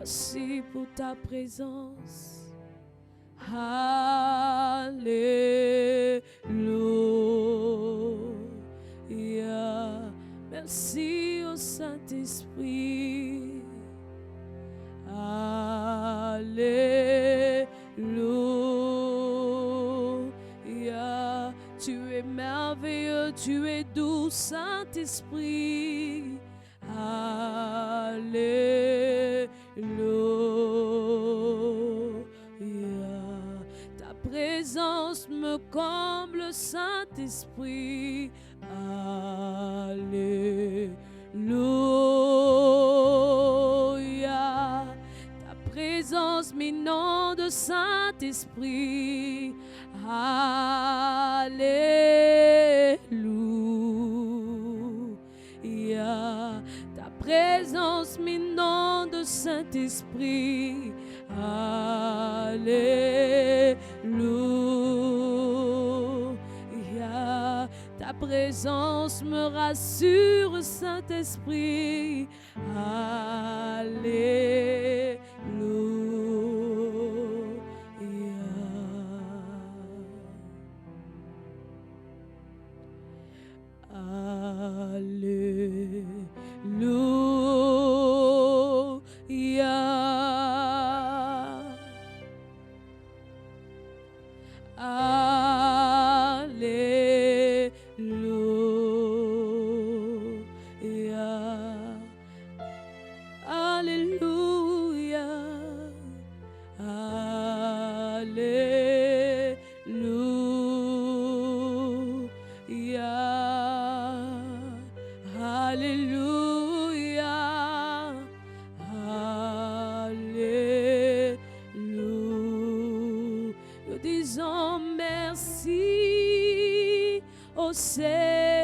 Merci pour ta présence. Alléluia. Merci au Saint-Esprit. Alléluia. Tu es merveilleux, tu es doux, Saint-Esprit. Alléluia. Ta présence me comble, Saint-Esprit. Alléluia. Ta présence m'inonde, Saint-Esprit. Alléluia. Ta présence m'inonde, Saint-Esprit. Alléluia. Ta présence me rassure, Saint-Esprit. Alléluia.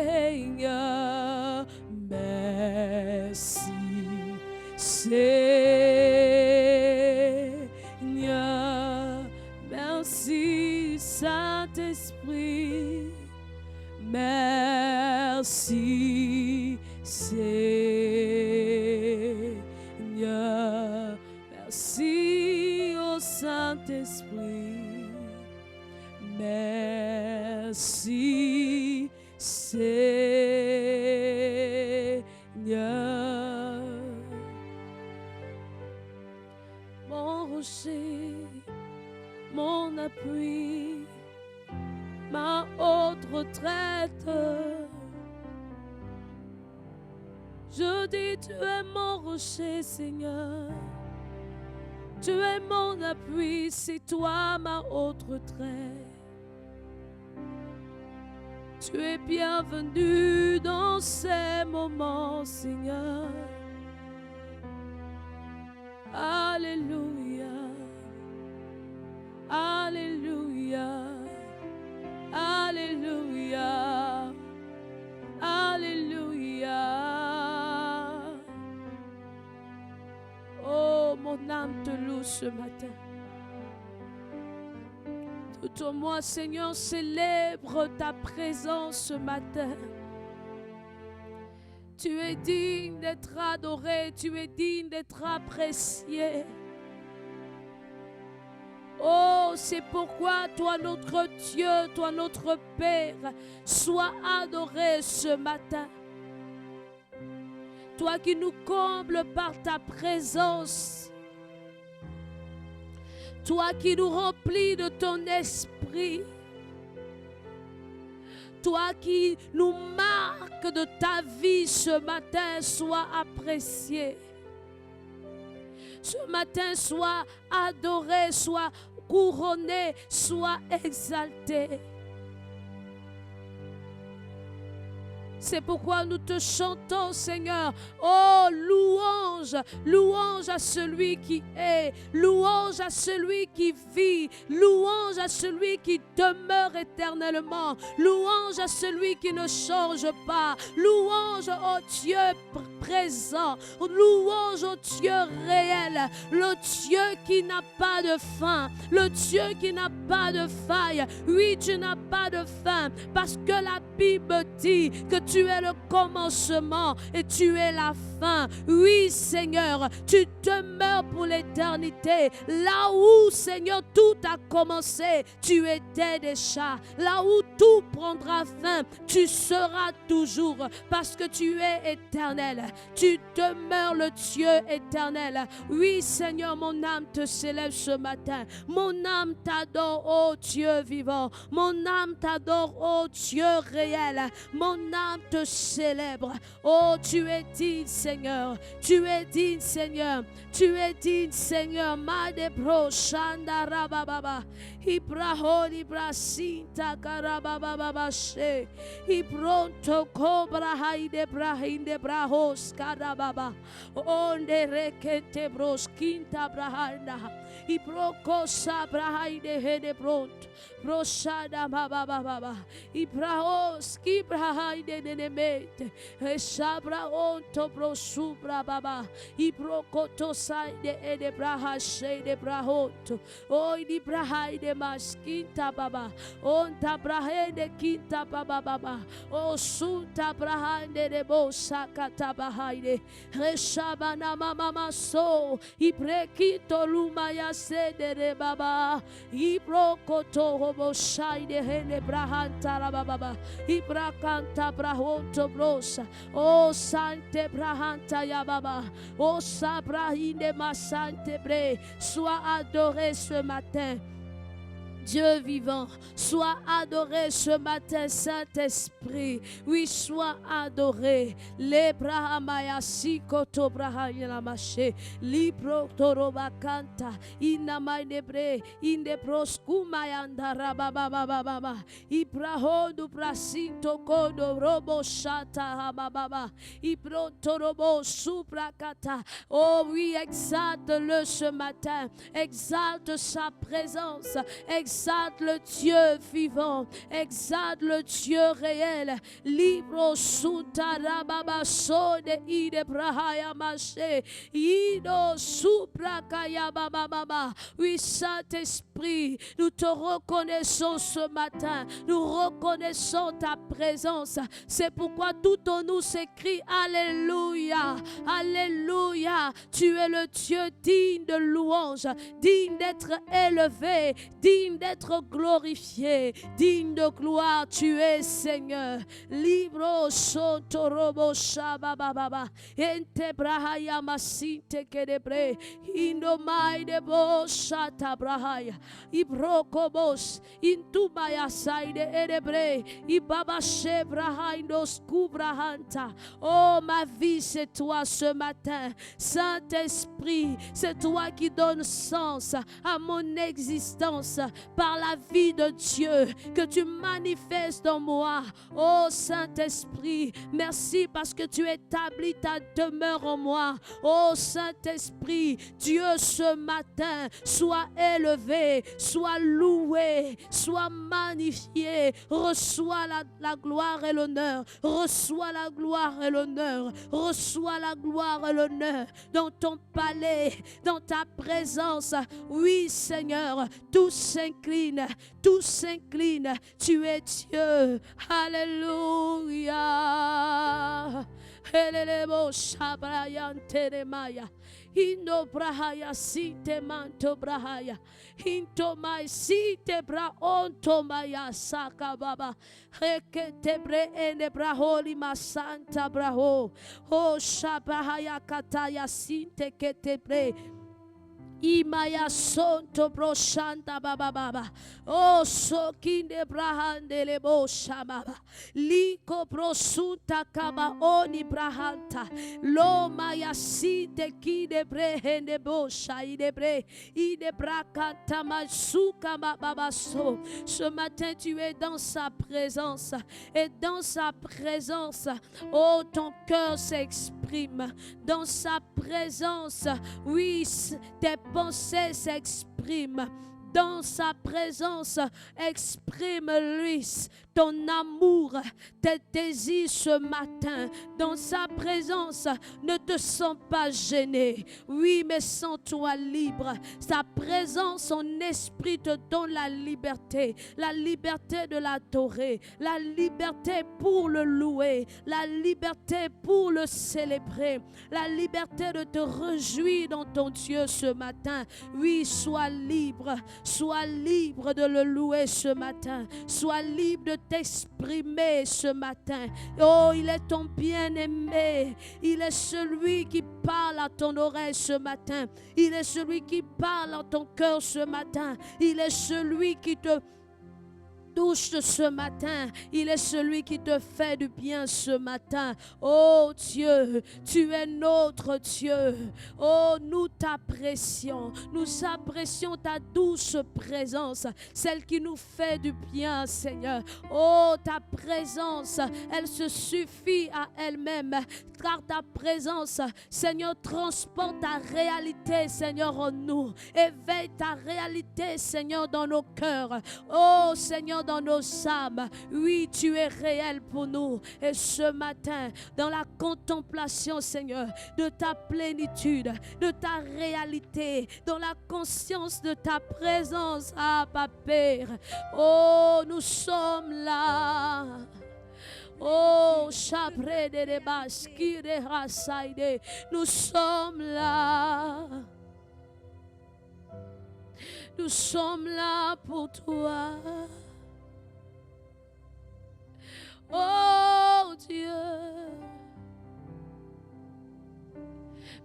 Seigneur, merci, Seigneur, merci, Saint-Esprit, merci, Seigneur, merci au Saint-Esprit, merci, Seigneur. Mon rocher, mon appui, ma haute retraite. Je dis, tu es mon rocher, Seigneur. Tu es mon appui, c'est toi ma haute retraite. Tu es bienvenu dans ces moments, Seigneur. Alléluia, Alléluia, Alléluia, Alléluia. Oh, mon âme te loue ce matin. Tout en moi, Seigneur, célèbre ta présence ce matin. Tu es digne d'être adoré, tu es digne d'être apprécié. Oh, c'est pourquoi toi, notre Dieu, toi, notre Père, sois adoré ce matin. Toi qui nous combles par ta présence. Toi qui nous remplis de ton esprit. Toi qui nous marques de ta vie ce matin, sois apprécié. Ce matin, sois adoré, sois couronné, sois exalté. C'est pourquoi nous te chantons, Seigneur. Oh, louange, louange à celui qui est, louange à celui qui vit, louange à celui qui demeure éternellement, louange à celui qui ne change pas, louange au Dieu présent, louange au Dieu réel, le Dieu qui n'a pas de fin, le Dieu qui n'a pas de faille. Oui, tu n'as pas de fin, parce que la Bible dit que tu es le commencement et tu es la fin. Oui, Seigneur, tu demeures pour l'éternité. Là où, Seigneur, tout a commencé, tu étais déjà. Là où tout prendra fin, tu seras toujours, parce que tu es éternel. Tu demeures le Dieu éternel. Oui, Seigneur, mon âme te célèbre ce matin. Mon âme t'adore, ô Dieu vivant. Mon âme t'adore, ô Dieu réel. Mon âme te célèbre. Oh, tu es digne, Seigneur. Tu es digne, Seigneur. Tu es digne, Seigneur. Madebro shanda rabababa. Ibrahon ibrasinta karabababa she. Ibronto cobra haide brahinde brahos karababa. Onde rekete bros quinta brahanda. Ibroko sabrahaide hede bront. Broshada bababa. Ibrahos kibrahaide nenemete. Eshabra onto brosubra baba. Ibrokoto saide ede braha shede brahonto. Oi di brahaide maskinta baba. Onta brahende kinta baba baba. O sunta brahande de bosa katabahaide. Reshabana mama so. Ibrekito lumaya sede de baba. Ibrokoto hobo shaide hene brahanta la baba. Ibrakanta brahonto brosa. O sante brahanta ya baba. O sabrahinde masante bre. Sois adoré ce matin. Dieu vivant, sois adoré ce matin, Saint-Esprit. Oui, sois adoré. Le brahamaya sikoto brahayana mache. Libro torobakanta. Inamai nebre. Inde proskumayanda rabababababa. Ibrahodu prasinto kodo robo shata habababa. Ibronto robo suprakata. Oh oui, exalte-le ce matin. Exalte sa présence. Exalte le Dieu vivant, exalte le Dieu réel. Libro sutarababa sode ide brahaya mache. Ido suprakaya baba. Oui, Saint-Esprit, nous te reconnaissons ce matin. Nous reconnaissons ta présence. C'est pourquoi tout en nous s'écrit Alléluia. Alléluia. Tu es le Dieu digne de louange, digne d'être élevé, digne d'être glorifié, digne de gloire, tu es Seigneur. Libro sotorobo shabababa ente brahaya masinte kedebre indomai de bo shata brahaya ibrokobos intubaya saide edebre ibaba shebrahainos kubrahanta. Oh, ma vie, c'est toi ce matin. Saint-Esprit, c'est toi qui donnes sens à mon existence par la vie de Dieu que tu manifestes en moi. Oh Saint-Esprit, merci parce que tu établis ta demeure en moi. Oh Saint-Esprit, Dieu, ce matin, sois élevé, sois loué, sois magnifié. Reçois la gloire et l'honneur. Reçois la gloire et l'honneur. Reçois la gloire et l'honneur dans ton palais, dans ta présence. Oui, Seigneur, tous s'inclinent, tous s'inclinent. Tu es Dieu. Alléluia. Elelebo shabrayan teremaya. Indo brahaya site manto brahaya. Into mai site bra onto maya saka baba. Heke tebre ene braholi masanta braho. Oh shabahaya kataya sinte ketebre. Imaya sonto broshanda baba baba. Oh sokinde brahande lebo shamaba. Liko brosunta kaba oni brahanta. Lo maya site kide brehende bosha idebre. Ide brakanta masuka baba so. Ce matin tu es dans sa présence. Et dans sa présence, oh ton cœur s'exprime. Dans sa présence, oui, tes pensées s'expriment. Dans sa présence, exprime-lui ton amour, tes désirs ce matin. Dans sa présence, ne te sens pas gêné. Oui, mais sens-toi libre. Sa présence, son esprit te donne la liberté de l'adorer, la liberté pour le louer, la liberté pour le célébrer, la liberté de te réjouir dans ton Dieu ce matin. Oui, sois libre de le louer ce matin. Sois libre de t'exprimer ce matin. Oh, il est ton bien-aimé. Il est celui qui parle à ton oreille ce matin. Il est celui qui parle à ton cœur ce matin. Il est celui qui te touche ce matin. Il est celui qui te fait du bien ce matin. Oh Dieu, tu es notre Dieu. Oh, nous t'apprécions. Nous apprécions ta douce présence, celle qui nous fait du bien, Seigneur. Oh, ta présence, elle se suffit à elle-même. Car ta présence, Seigneur, transporte ta réalité, Seigneur, en nous. Éveille ta réalité, Seigneur, dans nos cœurs. Oh, Seigneur, dans nos âmes. Oui, tu es réel pour nous. Et ce matin, dans la contemplation, Seigneur, de ta plénitude, de ta réalité, dans la conscience de ta présence, Papa Père. Oh, nous sommes là. Oh, chabre de baskire rasaide. Nous sommes là. Nous sommes là pour toi. Oh Dieu,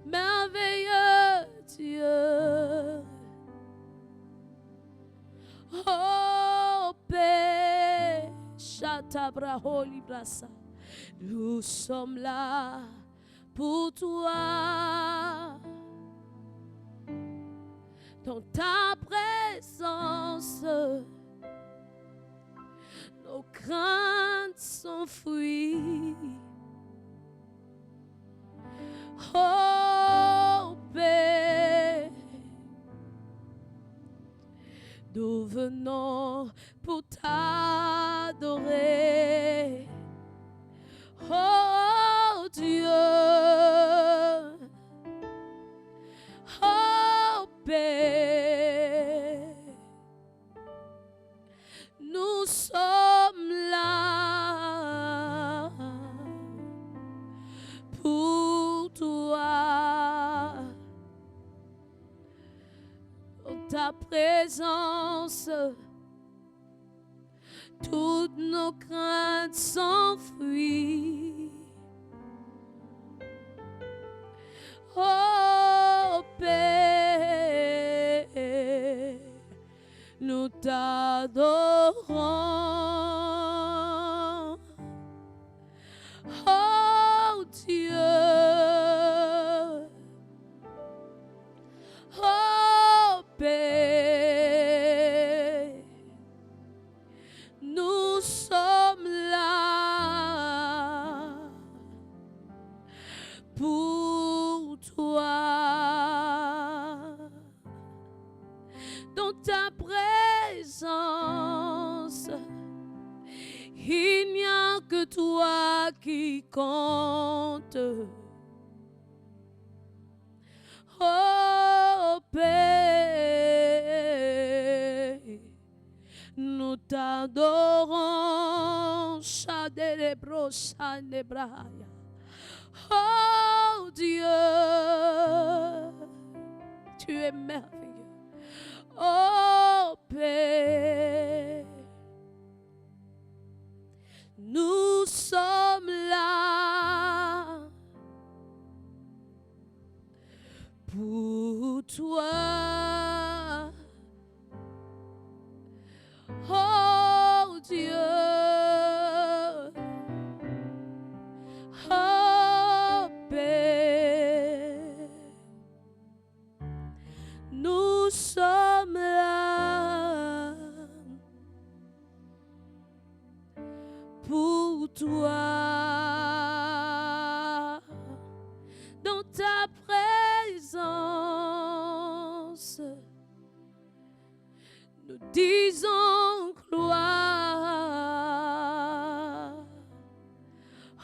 merveilleux Dieu. Oh Père, Chatabraholi Brassa. Nous sommes là pour toi. Dans ta présence, nos craintes s'enfuient. Oh Père, nous venons pour t'adorer. Oh Dieu, oh Père, nous sommes là pour toi. Dans ta présence, toutes nos craintes s'enfuient. Oh Père, nous t'adorons. Oh Dieu, oh Père, nous sommes là pour toi. Dans ta présence, il n'y a que toi qui compte. Oh Père, nous t'adorons. Oh Dieu, tu es merveilleux. Oh Père, nous sommes là pour toi. Oh Dieu, oh Père, nous sommes là pour toi, dans ta présence, nous disons gloire.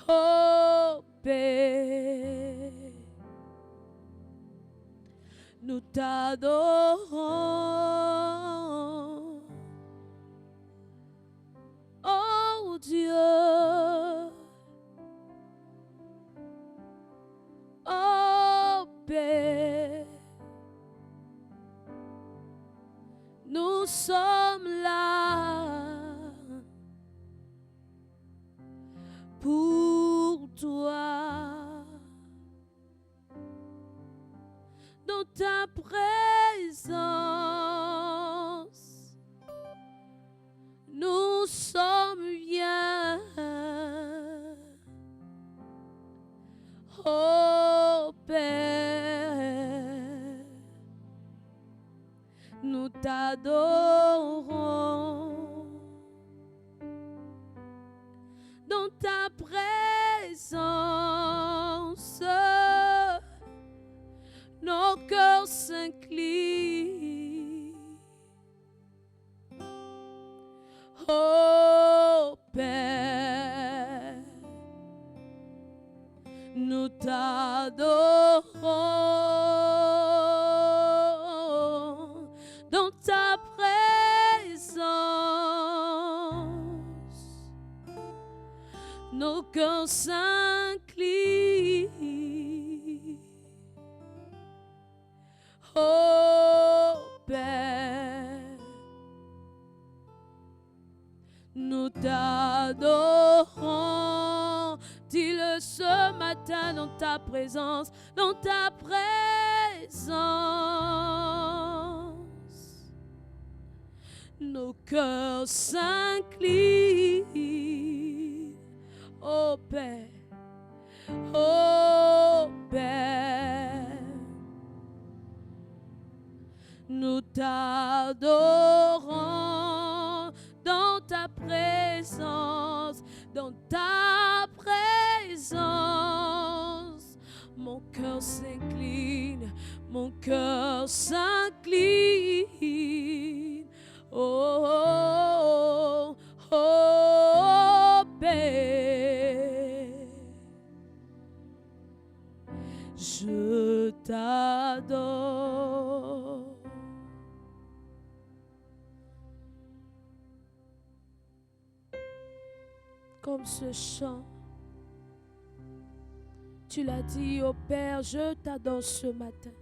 Oh Père, nous t'adorons. Oh Dieu, oh Père, nous sommes là pour toi, dans ta présence, nous sommes bien. Oh Père, nous t'adorons, dans ta présence, nos cœurs s'inclinent. Oh Père, nous t'adorons, dans ta présence, nos cœurs s'inclinent. Oh Père, nous t'adorons. Dis-le ce matin, dans ta présence, dans ta présence, nos cœurs s'inclinent. Oh Père, oh Père, nous t'adorons, dans ta présence, dans ta présence. Mon cœur s'incline, mon cœur s'incline. Oh, oh, oh, oh Père, je t'adore. Comme ce chant, tu l'as dit, oh Père, je t'adore ce matin.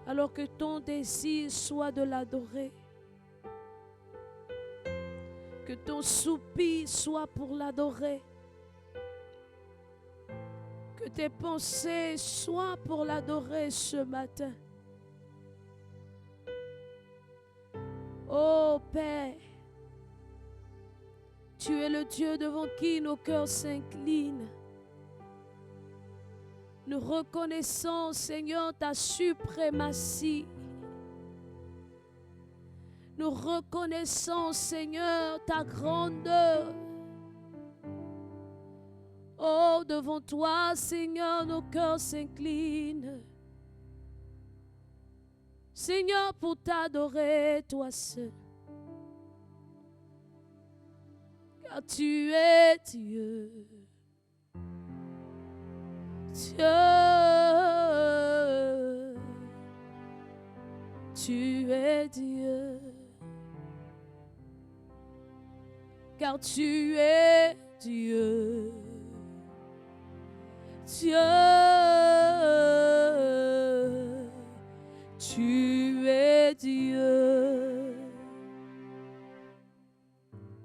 Alors que ton désir soit de l'adorer, que ton soupir soit pour l'adorer, que tes pensées soient pour l'adorer ce matin. Oh Père, tu es le Dieu devant qui nos cœurs s'inclinent. Nous reconnaissons, Seigneur, ta suprématie. Nous reconnaissons, Seigneur, ta grandeur. Oh, devant toi, Seigneur, nos cœurs s'inclinent. Seigneur, pour t'adorer, toi seul. Car tu es Dieu. Dieu, tu es Dieu, car tu es Dieu. tu es Dieu,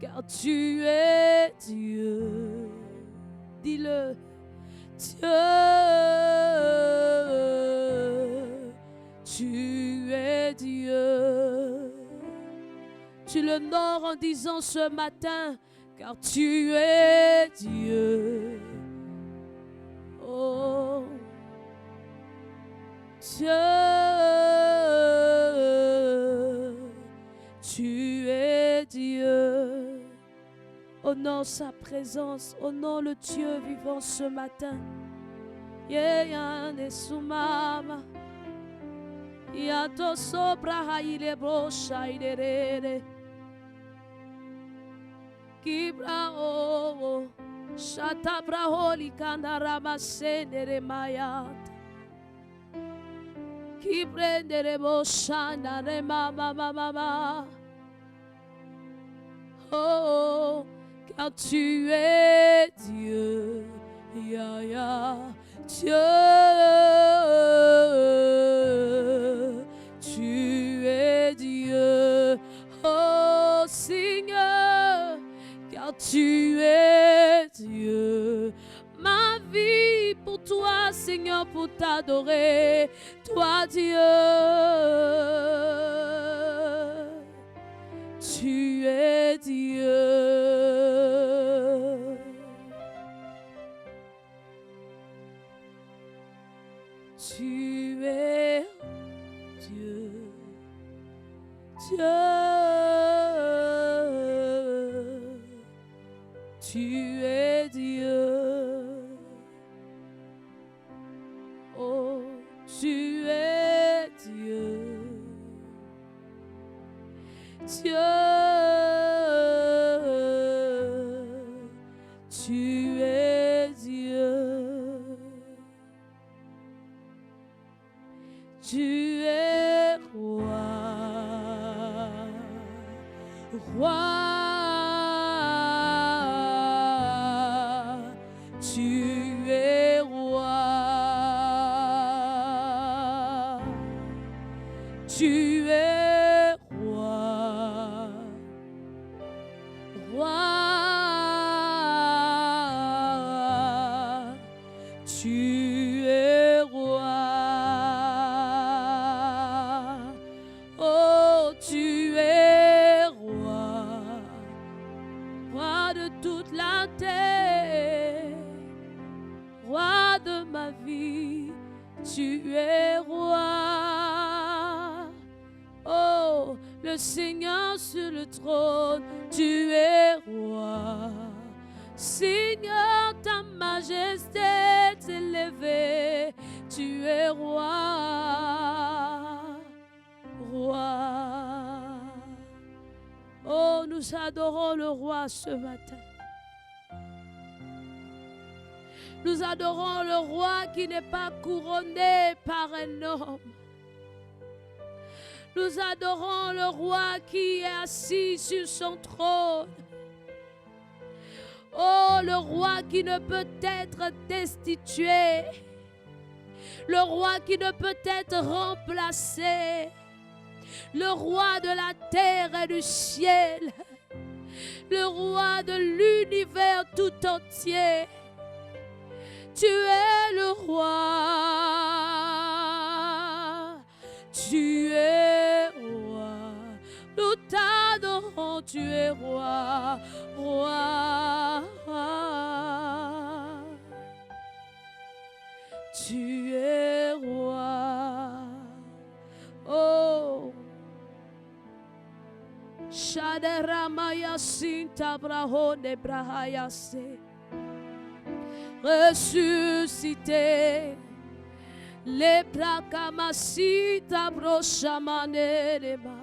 car tu es Dieu. Dis-le, Dieu, tu es Dieu. Tu le honores en disant ce matin, car tu es Dieu. Oh, Dieu, tu es Dieu. Honore sa présence, honore le Dieu vivant ce matin. Yeyane sumama, yato sobra haile brosha iderere, kibra o shatabra holi kandarama sendere mayat, kibrendere boshana re mama mama. Oh, car tu es Dieu, ya ya, Dieu, tu es Dieu, oh Seigneur, car tu es Dieu. Ma vie pour toi, Seigneur, pour t'adorer, toi Dieu, tu es Dieu. Tu es Dieu, Dieu, tu es Dieu, oh, tu es Dieu, Dieu, tu es Dieu. Tu es roi, roi, tu es roi, tu es roi, roi, tu es roi. Tu es roi, oh, le Seigneur sur le trône, tu es roi. Seigneur, ta majesté est élevée, tu es roi, roi. Oh, nous adorons le roi ce matin. Nous adorons le roi qui n'est pas couronné par un homme. Nous adorons le roi qui est assis sur son trône. Oh, le roi qui ne peut être destitué. Le roi qui ne peut être remplacé. Le roi de la terre et du ciel. Le roi de l'univers tout entier. Tu es le roi, tu es roi, nous t'adorons, tu es roi, roi, tu es roi, oh, Shaderamaya Sinta Brahone Brahayase. Ressuscité, les Prakamasita Broshamanema.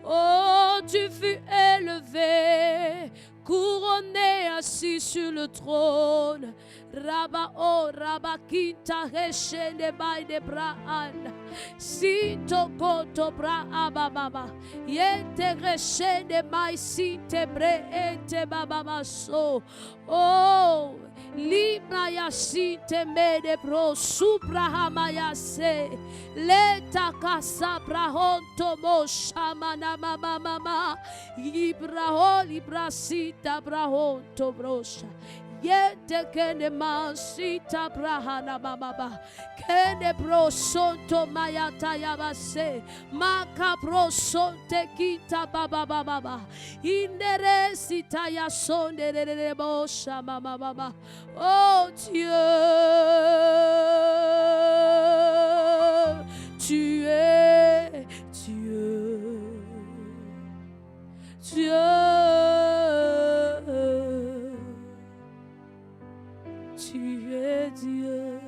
Oh, tu fus élevé, couronné, assis sur le trône. Rabba, oh, Rabba, Kinta, Reshene, Baide, Braan. Sinto, Koto, Bra, Ababa. Yente, Reshene, Mai, Sinte, Bre, Ente, Baba, So. Oh, Librayasi temede bro subrahamayase. Leta casa brahonto mo shamana mama mama. Libraho librasita brahonto brosha. Yete kene masita brahana mama. Kene bro sonto mayata yabase. Maka bro sonte kita baba baba. Indere sita ya sonde de bosha mama mama. Oh Dieu, tu es Dieu, Dieu, tu es Dieu.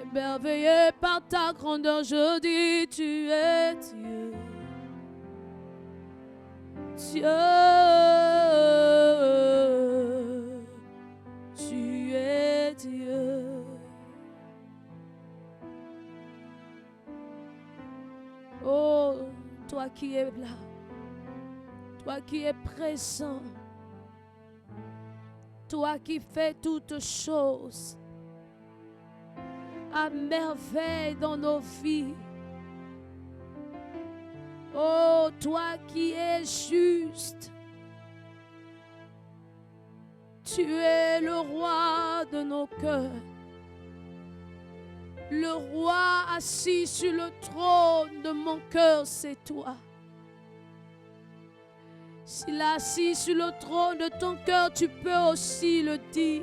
Émerveillé par ta grandeur, je dis, tu es Dieu, Dieu. Tu es Dieu. Oh, toi qui es là, toi qui es présent, toi qui fais toutes choses à merveille dans nos vies. Oh, toi qui es juste. Tu es le roi de nos cœurs. Le roi assis sur le trône de mon cœur, c'est toi. S'il est assis sur le trône de ton cœur, tu peux aussi le dire.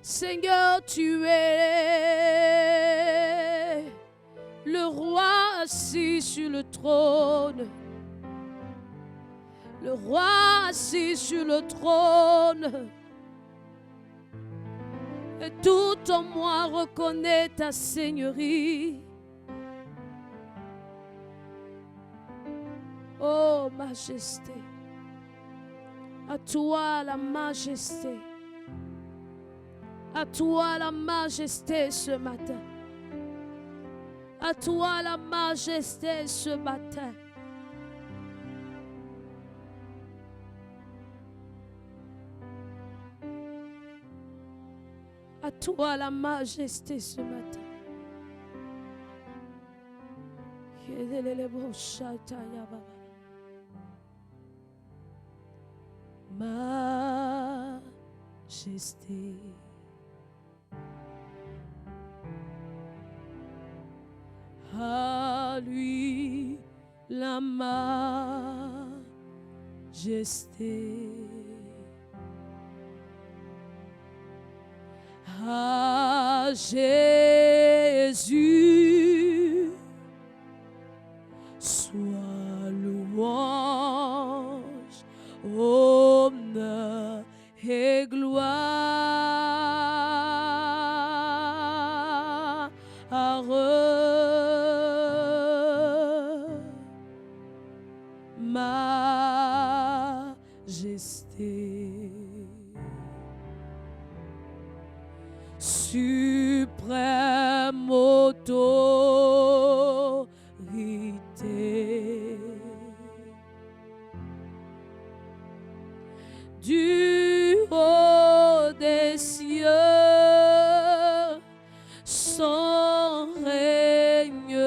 Seigneur, tu es le roi assis sur le trône. Le roi assis sur le trône. Et tout en moi reconnaît ta seigneurie. Oh majesté, à toi la majesté. À toi la majesté ce matin. À toi la majesté ce matin. À toi la majesté ce matin. Majesté. À lui la majesté. À Jésus soit louange, honneur et gloire. Majesté. Suprême autorité du haut des cieux, son règne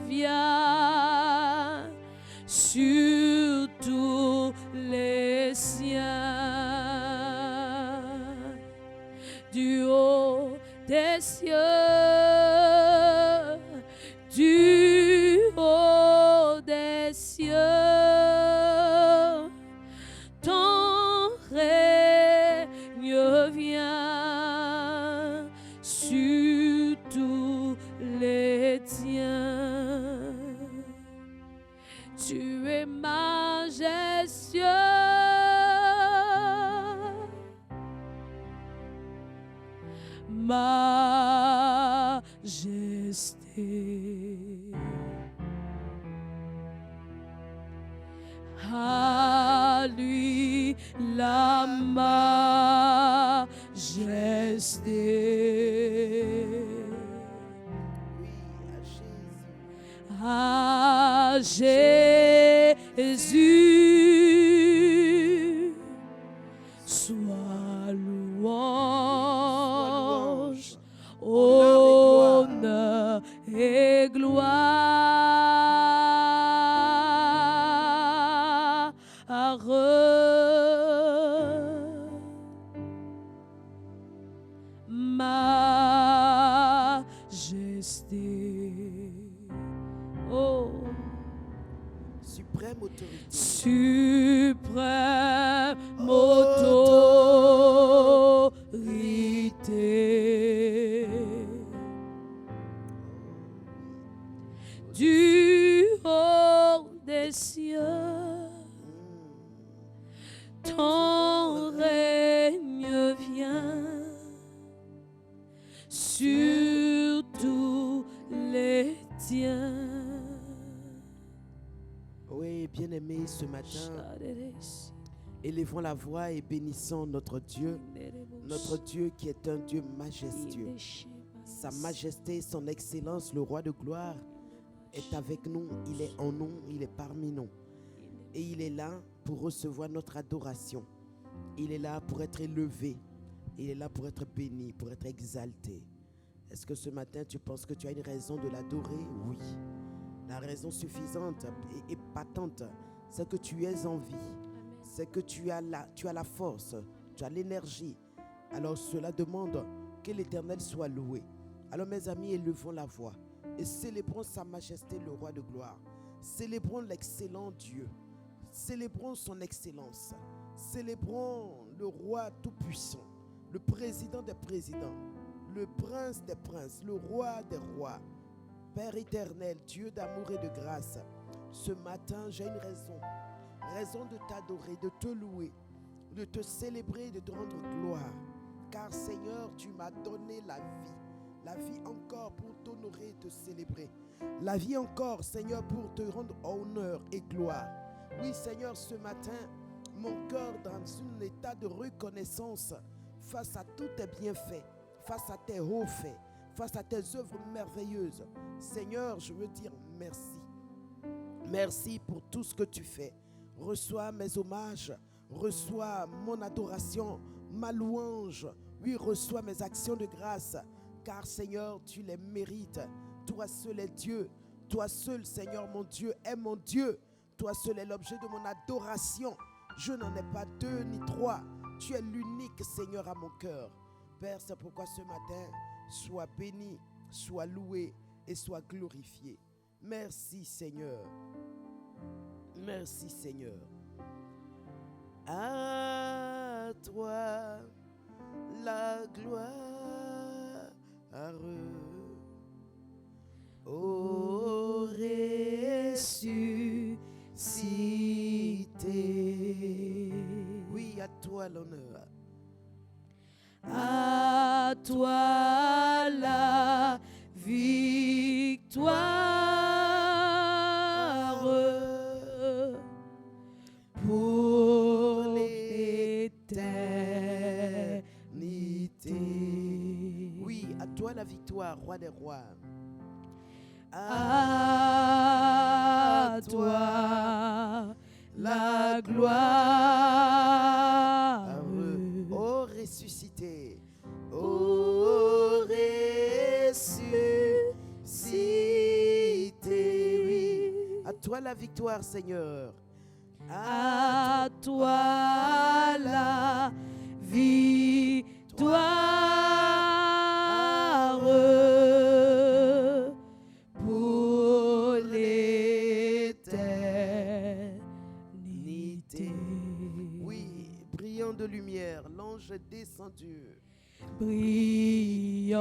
vient sur tous les siens. Du haut des cieux, du haut des cieux, ton règne vient sur tous les tiens. Tu es majestueux. Majesté. À lui la majesté. À Jésus majesté. Oh, Suprême autorité. suprême autorité du haut des cieux, ton règne vient sur tous les tiens. Oui, bien-aimés, ce matin, élevons la voix et bénissons notre Dieu qui est un Dieu majestueux. Sa majesté, son excellence, le roi de gloire est avec nous, il est en nous, il est parmi nous. Et il est là pour recevoir notre adoration. Il est là pour être élevé. Il est là pour être béni, pour être exalté. Est-ce que ce matin, tu penses que tu as une raison de l'adorer? Oui. La raison suffisante et patente, c'est que tu es en vie. C'est que tu as la force, tu as l'énergie. Alors cela demande que l'Éternel soit loué. Alors mes amis, élevons la voix et célébrons sa majesté, le roi de gloire. Célébrons l'excellent Dieu. Célébrons son excellence. Célébrons le roi tout-puissant, le président des présidents, le prince des princes, le roi des rois. Père éternel, Dieu d'amour et de grâce, ce matin j'ai une raison de t'adorer, de te louer, de te célébrer, de te rendre gloire. Car Seigneur, tu m'as donné la vie encore pour t'honorer et te célébrer. La vie encore, Seigneur, pour te rendre honneur et gloire. Oui, Seigneur, ce matin, mon cœur dans un état de reconnaissance face à tous tes bienfaits, face à tes hauts faits, face à tes œuvres merveilleuses. Seigneur, je veux dire merci. Merci pour tout ce que tu fais. Reçois mes hommages, reçois mon adoration, ma louange. Oui, reçois mes actions de grâce, car Seigneur, tu les mérites. Toi seul est Dieu. Toi seul, Seigneur, mon Dieu, est mon Dieu. Toi seul est l'objet de mon adoration. Je n'en ai pas deux ni trois. Tu es l'unique, Seigneur, à mon cœur. Père, c'est pourquoi ce matin, sois béni, sois loué et sois glorifié. Merci, Seigneur. Merci, Seigneur. À toi la gloire, ô ressuscité. Oui, à toi l'honneur. À toi la victoire pour l'éternité. Oui, à toi la victoire, roi des rois. À toi la gloire, ô ressuscité, ô ressuscité. Oui, à toi la victoire, Seigneur. à toi la victoire pour l'éternité. Oui, brillant de lumière, l'ange est descendu. Brillant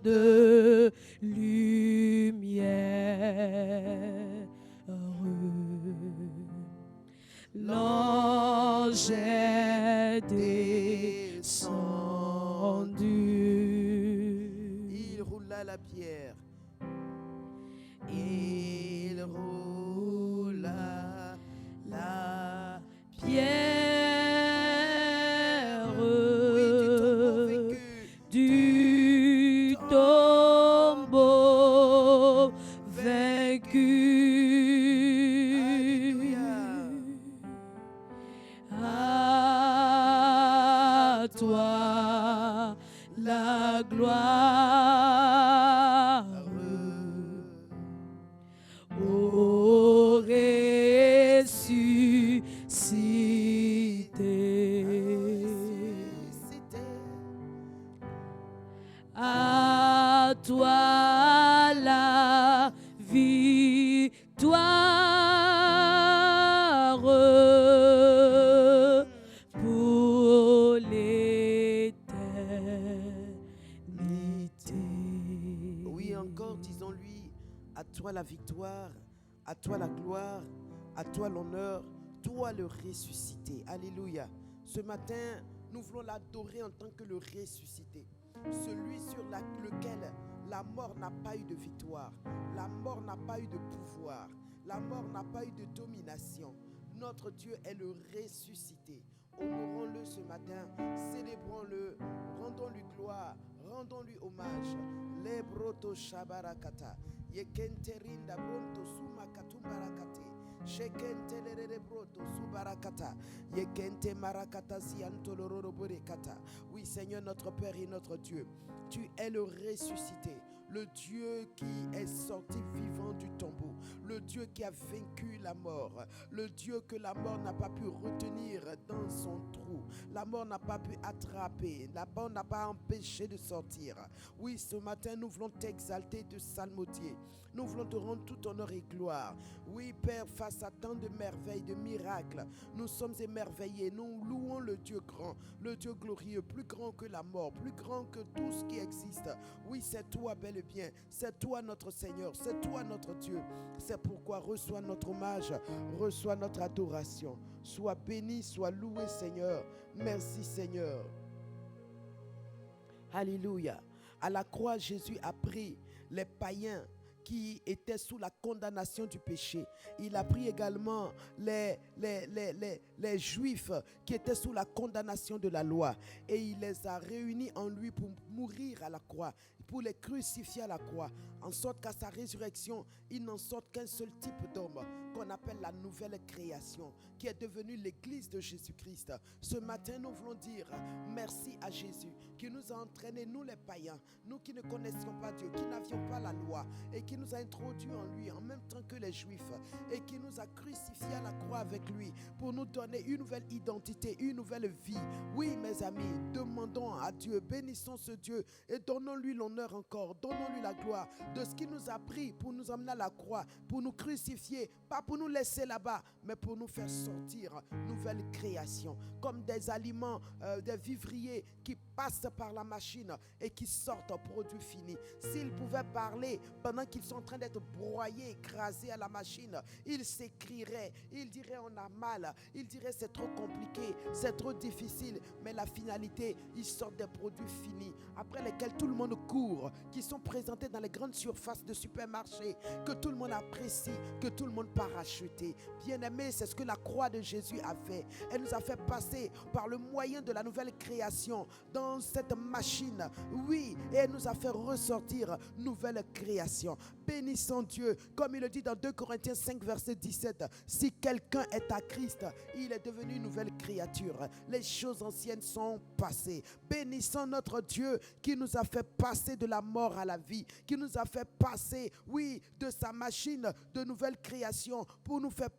de lumière, l'ange est descendu. Il roula la pierre. Il roula la Pierre du du tombeau vaincu. À toi la gloire, ô à la victoire pour l'éternité. Oui, encore, disons-lui, à toi la victoire, à toi la gloire, à toi l'honneur, toi le ressuscité. Alléluia. Ce matin, nous voulons l'adorer en tant que le ressuscité. Celui sur lequel la mort n'a pas eu de victoire, la mort n'a pas eu de pouvoir, la mort n'a pas eu de domination. Notre Dieu est le ressuscité. Honorons-le ce matin, célébrons-le, rendons-lui gloire, rendons-lui hommage. Lebroto shabarakata, yekenterinda bronto suma katumbarakate. Shekente lerere broto subarakata, yekente marakata siantolororo borekata. Oui, Seigneur, notre Père et notre Dieu, tu es le ressuscité, le Dieu qui est sorti vivant du tombeau, le Dieu qui a vaincu la mort, le Dieu que la mort n'a pas pu retenir dans son trou, la mort n'a pas pu attraper, la mort n'a pas empêché de sortir. Oui, ce matin, nous voulons t'exalter, te salmodier. Nous voulons te rendre tout honneur et gloire. Oui, Père, face à tant de merveilles, de miracles, nous sommes émerveillés. Nous louons le Dieu grand, le Dieu glorieux, plus grand que la mort, plus grand que tout ce qui existe. Oui, c'est toi, bel et bien. C'est toi, notre Seigneur. C'est toi, notre Dieu. C'est pourquoi reçois notre hommage, reçois notre adoration. Sois béni, sois loué, Seigneur. Merci, Seigneur. Alléluia. À la croix, Jésus a pris les païens qui étaient sous la condamnation du péché. Il a pris également les Juifs qui étaient sous la condamnation de la loi. Et il les a réunis en lui pour mourir à la croix, pour les crucifier à la croix, en sorte qu'à sa résurrection, il n'en sorte qu'un seul type d'homme, qu'on appelle la nouvelle création, qui est devenue l'église de Jésus-Christ. Ce matin, nous voulons dire merci à Jésus, qui nous a entraînés, nous les païens, nous qui ne connaissions pas Dieu, qui n'avions pas la loi, et qui nous a introduits en lui, en même temps que les Juifs, et qui nous a crucifiés à la croix avec lui, pour nous donner une nouvelle identité, une nouvelle vie. Oui, mes amis, demandons à Dieu, bénissons ce Dieu, et donnons-lui l'honneur encore, donnons-lui la gloire de ce qu'il nous a pris pour nous emmener à la croix, pour nous crucifier, pas pour nous laisser là-bas, mais pour nous faire sortir nouvelle création, comme des aliments, des vivriers qui passent par la machine et qui sortent en produit fini. S'ils pouvaient parler pendant qu'ils sont en train d'être broyés, écrasés à la machine, ils s'écrieraient, ils diraient on a mal, ils diraient c'est trop compliqué, c'est trop difficile, mais la finalité, ils sortent des produits finis, après lesquels tout le monde court, qui sont présentés dans les grandes surfaces de supermarchés, que tout le monde apprécie, que tout le monde part acheter. Bien-aimés, c'est ce que la croix de Jésus a fait. Elle nous a fait passer par le moyen de la nouvelle création dans cette machine. Oui, et elle nous a fait ressortir nouvelle création. Bénissons Dieu, comme il le dit dans 2 Corinthiens 5, verset 17. Si quelqu'un est à Christ, il est devenu une nouvelle créature. Les choses anciennes sont passées. Bénissons notre Dieu qui nous a fait passer de la mort à la vie, qui nous a fait passer, oui, de sa machine de nouvelle création pour nous faire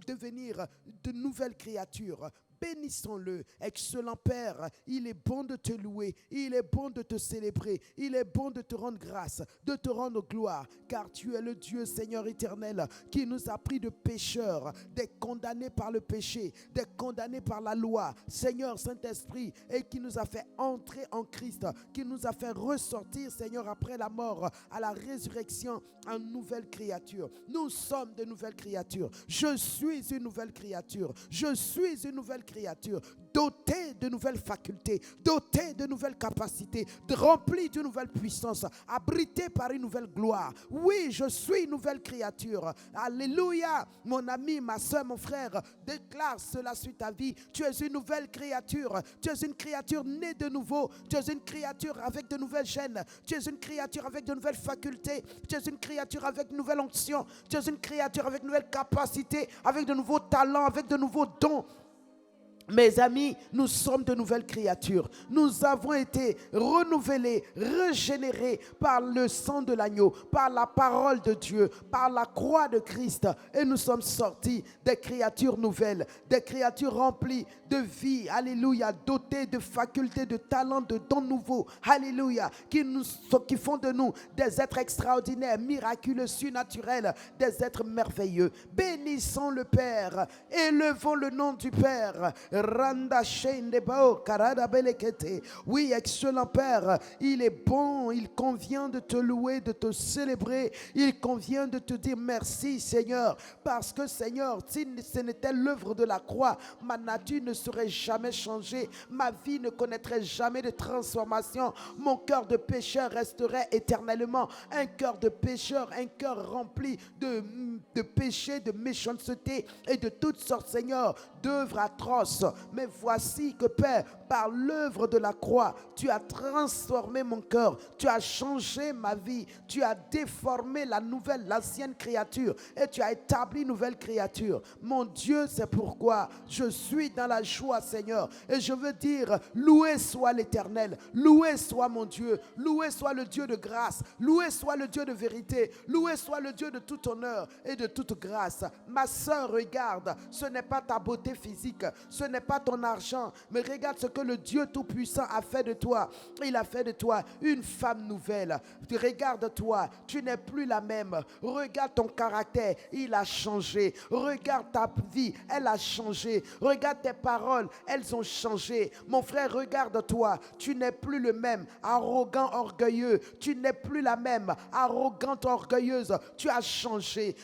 devenir de nouvelles créatures. Bénissons-le, excellent Père, il est bon de te louer, il est bon de te célébrer, il est bon de te rendre grâce, de te rendre gloire, car tu es le Dieu Seigneur éternel qui nous a pris de pécheurs, des condamnés par le péché, des condamnés par la loi, Seigneur Saint-Esprit, et qui nous a fait entrer en Christ, qui nous a fait ressortir, Seigneur, après la mort, à la résurrection, en nouvelle créature. Nous sommes de nouvelles créatures. Je suis une nouvelle créature. Je suis une nouvelle créature, dotée de nouvelles facultés, dotée de nouvelles capacités, remplie d'une nouvelle puissance, abritée par une nouvelle gloire. Oui, je suis une nouvelle créature. Alléluia. Mon ami, ma soeur, mon frère, déclare cela sur ta vie. Tu es une nouvelle créature. Tu es une créature née de nouveau. Tu es une créature avec de nouvelles gènes. Tu es une créature avec de nouvelles facultés. Tu es une créature avec de nouvelles onctions. Tu es une créature avec de nouvelles capacités, avec de nouveaux talents, avec de nouveaux dons. Mes amis, nous sommes de nouvelles créatures. Nous avons été renouvelés, régénérés par le sang de l'agneau, par la parole de Dieu, par la croix de Christ. Et nous sommes sortis des créatures nouvelles, des créatures remplies de vie, alléluia, dotées de facultés, de talents, de dons nouveaux, alléluia, qui font de nous des êtres extraordinaires, miraculeux, surnaturels, des êtres merveilleux. Bénissons le Père, élevons le nom du Père. Oui, excellent Père, il est bon, il convient de te louer, de te célébrer, il convient de te dire merci Seigneur, parce que Seigneur, si ce n'était l'œuvre de la croix, ma nature ne serait jamais changée, ma vie ne connaîtrait jamais de transformation, mon cœur de pécheur resterait éternellement un cœur de pécheur, un cœur rempli de péché, de méchanceté et de toutes sortes, Seigneur, d'œuvres atroces. Mais voici que Père, par l'œuvre de la croix, tu as transformé mon cœur, tu as changé ma vie, tu as déformé l'ancienne créature et tu as établi une nouvelle créature. Mon Dieu, c'est pourquoi je suis dans la joie, Seigneur, et je veux dire, loué soit l'Éternel, loué soit mon Dieu, loué soit le Dieu de grâce, loué soit le Dieu de vérité, loué soit le Dieu de tout honneur et de toute grâce. Ma sœur, regarde, ce n'est pas ta beauté physique, ce n'est pas ton argent, mais regarde ce que le Dieu Tout-Puissant a fait de toi. Il a fait de toi une femme nouvelle. Regarde-toi, tu n'es plus la même. Regarde ton caractère, il a changé. Regarde ta vie, elle a changé. Regarde tes paroles, elles ont changé. Mon frère, regarde-toi, tu n'es plus le même, arrogant, orgueilleux. Tu n'es plus la même, arrogante, orgueilleuse. Tu as changé,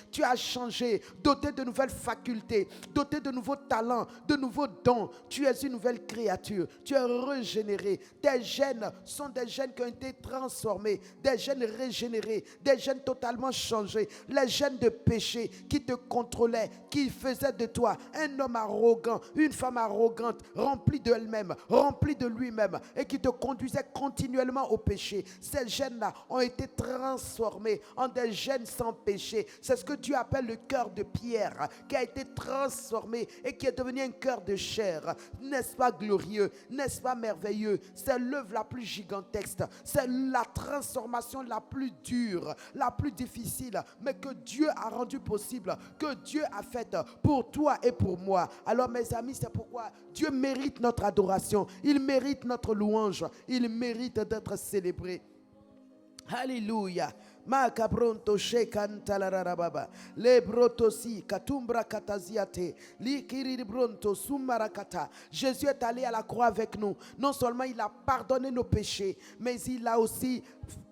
doté de nouvelles facultés, doté de nouveaux talents, de nouveaux dons. Tu es une nouvelle créature, tu es régénéré. Tes gènes sont des gènes qui ont été transformés, des gènes régénérés, des gènes totalement changés. Les gènes de péché qui te contrôlaient, qui faisaient de toi un homme arrogant, une femme arrogante, remplie d'elle-même, remplie de lui-même, et qui te conduisait continuellement au péché. Ces gènes-là ont été transformés en des gènes sans péché. C'est ce que Dieu appelle le cœur de pierre, qui a été transformé et qui est devenu un cœur de chair. N'est-ce pas glorieux? N'est-ce pas merveilleux? C'est l'œuvre la plus gigantesque, c'est la transformation la plus dure, la plus difficile, mais que Dieu a rendu possible, que Dieu a faite pour toi et pour moi. Alors mes amis, c'est pourquoi Dieu mérite notre adoration, il mérite notre louange, il mérite d'être célébré. Alléluia. Makabronto shekanta la rababa le brotosi katumbra kataziate li kiribronto sumarakata. Jésus est allé à la croix avec nous. Non seulement il a pardonné nos péchés, mais il a aussi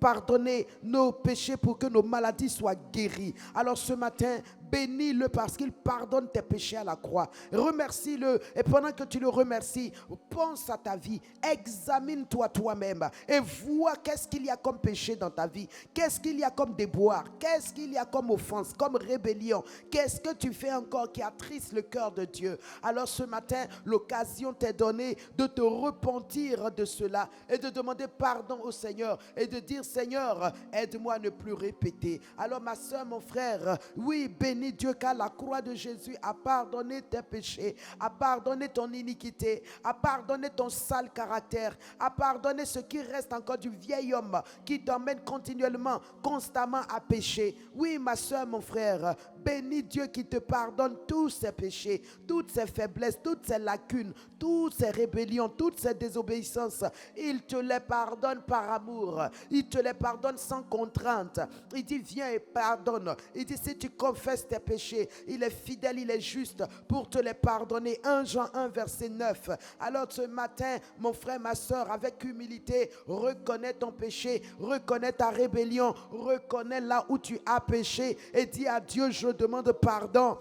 pardonné nos péchés pour que nos maladies soient guéries. Alors ce matin, bénis-le parce qu'il pardonne tes péchés à la croix. Remercie-le, et pendant que tu le remercies, pense à ta vie, examine-toi toi-même et vois qu'est-ce qu'il y a comme péché dans ta vie, qu'est-ce qu'il y a comme déboire, qu'est-ce qu'il y a comme offense, comme rébellion, qu'est-ce que tu fais encore qui attriste le cœur de Dieu. Alors ce matin, l'occasion t'est donnée de te repentir de cela et de demander pardon au Seigneur et de dire: Seigneur, aide-moi à ne plus répéter. Alors ma soeur, mon frère, oui, bénis Dieu car la croix de Jésus a pardonné tes péchés, a pardonné ton iniquité, a pardonné ton sale caractère, a pardonné ce qui reste encore du vieil homme qui t'emmène continuellement, constamment à pécher. Oui, ma soeur, mon frère, bénis Dieu qui te pardonne tous ses péchés, toutes ses faiblesses, toutes ses lacunes, toutes ses rébellions, toutes ses désobéissances. Il te les pardonne par amour. Il te les pardonne sans contrainte. Il dit: viens et pardonne. Il dit: si tu confesses tes péchés, il est fidèle, il est juste pour te les pardonner. 1 Jean 1 verset 9. Alors ce matin, mon frère, ma soeur, avec humilité, reconnais ton péché, reconnais ta rébellion, reconnais là où tu as péché et dis à Dieu: je demande pardon.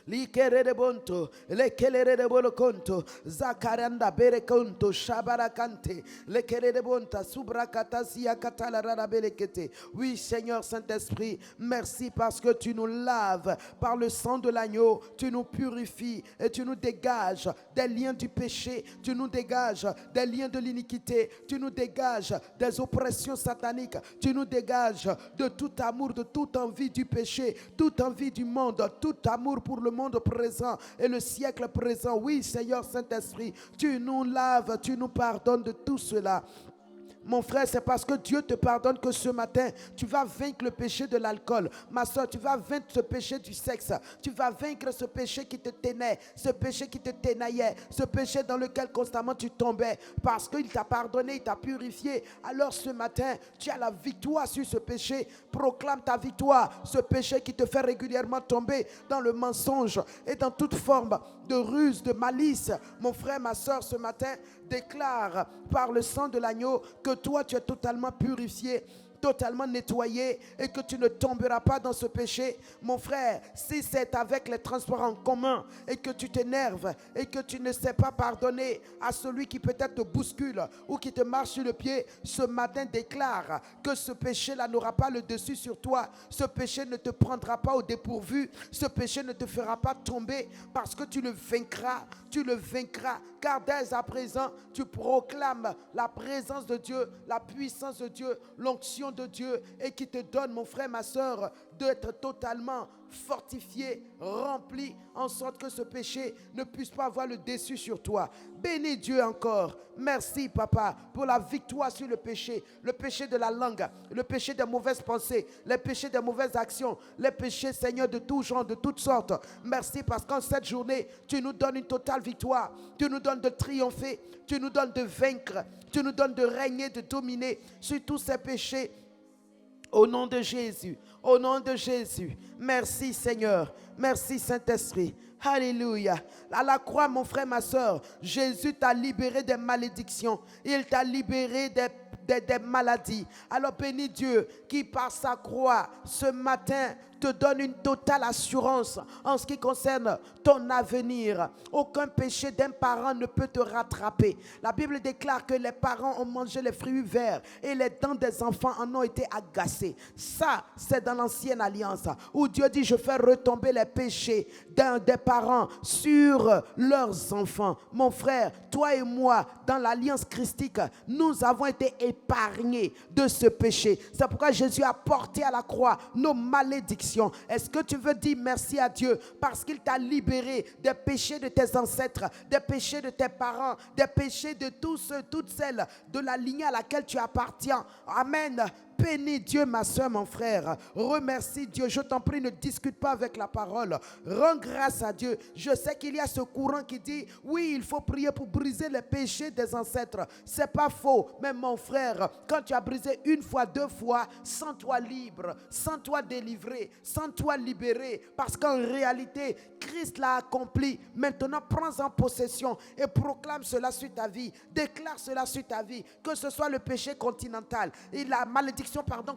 Likerede lekelere bolo conto, zakaranda bere conto, shabarakante, lekerede bonta, subrakatasia katala rabelekete. Oui, Seigneur Saint-Esprit, merci parce que tu nous laves par le sang de l'agneau, tu nous purifies et tu nous dégages des liens du péché, tu nous dégages des liens de l'iniquité, tu nous dégages des oppressions sataniques, tu nous dégages de tout amour, de toute envie du péché, toute envie du monde, tout amour pour le monde présent et le siècle présent. Oui, Seigneur Saint-Esprit, tu nous laves, tu nous pardonnes de tout cela. Mon frère, c'est parce que Dieu te pardonne que ce matin, tu vas vaincre le péché de l'alcool. Ma soeur, tu vas vaincre ce péché du sexe. Tu vas vaincre ce péché qui te tenait, ce péché qui te tenaillait, ce péché dans lequel constamment tu tombais. Parce qu'il t'a pardonné, il t'a purifié. Alors ce matin, tu as la victoire sur ce péché. Proclame ta victoire. Ce péché qui te fait régulièrement tomber dans le mensonge et dans toute forme de ruse, de malice. Mon frère, ma soeur, ce matin, déclare par le sang de l'agneau que toi tu es totalement purifié, totalement nettoyé et que tu ne tomberas pas dans ce péché. Mon frère, si c'est avec les transports en commun et que tu t'énerves et que tu ne sais pas pardonner à celui qui peut-être te bouscule ou qui te marche sur le pied, ce matin déclare que ce péché-là n'aura pas le dessus sur toi. Ce péché ne te prendra pas au dépourvu. Ce péché ne te fera pas tomber parce que tu le vaincras. Tu le vaincras car dès à présent, tu proclames la présence de Dieu, la puissance de Dieu, l'onction de Dieu et qui te donne, mon frère, ma soeur, d'être totalement fortifié, rempli, en sorte que ce péché ne puisse pas avoir le dessus sur toi. Bénis Dieu encore. Merci, Papa, pour la victoire sur le péché de la langue, le péché des mauvaises pensées, les péchés des mauvaises actions, les péchés, Seigneur, de tout genre, de toutes sortes. Merci parce qu'en cette journée, tu nous donnes une totale victoire. Tu nous donnes de triompher, tu nous donnes de vaincre, tu nous donnes de régner, de dominer sur tous ces péchés. Au nom de Jésus, au nom de Jésus. Merci Seigneur, merci Saint-Esprit. Alléluia. À la croix, mon frère, ma soeur, Jésus t'a libéré des malédictions. Il t'a libéré des maladies. Alors bénis Dieu qui par sa croix ce matin te donne une totale assurance en ce qui concerne ton avenir. Aucun péché d'un parent ne peut te rattraper. La Bible déclare que les parents ont mangé les fruits verts et les dents des enfants en ont été agacées. Ça, c'est dans l'ancienne alliance où Dieu dit je fais retomber les péchés des parents sur leurs enfants. Mon frère, toi et moi, dans l'alliance christique, nous avons été épargnés de ce péché. C'est pourquoi Jésus a porté à la croix nos malédictions. Est-ce que tu veux dire merci à Dieu parce qu'il t'a libéré des péchés de tes ancêtres, des péchés de tes parents, des péchés de tous ceux, toutes celles de la lignée à laquelle tu appartiens. Amen. Bénis Dieu, ma soeur, mon frère. Remercie Dieu. Je t'en prie, ne discute pas avec la parole. Rends grâce à Dieu. Je sais qu'il y a ce courant qui dit, oui, il faut prier pour briser les péchés des ancêtres. C'est pas faux. Mais mon frère, quand tu as brisé une fois, deux fois, sens-toi libre, sens-toi délivré, sens-toi libéré. Parce qu'en réalité, Christ l'a accompli. Maintenant, prends-en possession et proclame cela sur ta vie. Déclare cela sur ta vie. Que ce soit le péché continental et la malédiction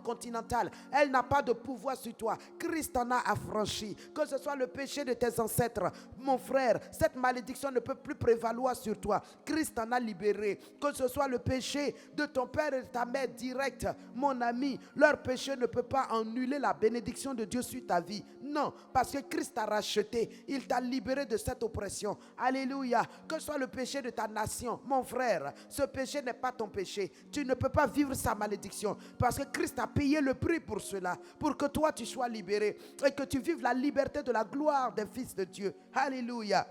continentale, elle n'a pas de pouvoir sur toi. Christ en a affranchi. Que ce soit le péché de tes ancêtres, mon frère, cette malédiction ne peut plus prévaloir sur toi. Christ en a libéré. Que ce soit le péché de ton père et de ta mère direct, mon ami, leur péché ne peut pas annuler la bénédiction de Dieu sur ta vie. Non, parce que Christ t'a racheté. Il t'a libéré de cette oppression. Alléluia. Que ce soit le péché de ta nation, mon frère, ce péché n'est pas ton péché. Tu ne peux pas vivre sa malédiction. Parce que Christ a payé le prix pour cela, pour que toi tu sois libéré et que tu vives la liberté de la gloire des fils de Dieu. Alléluia.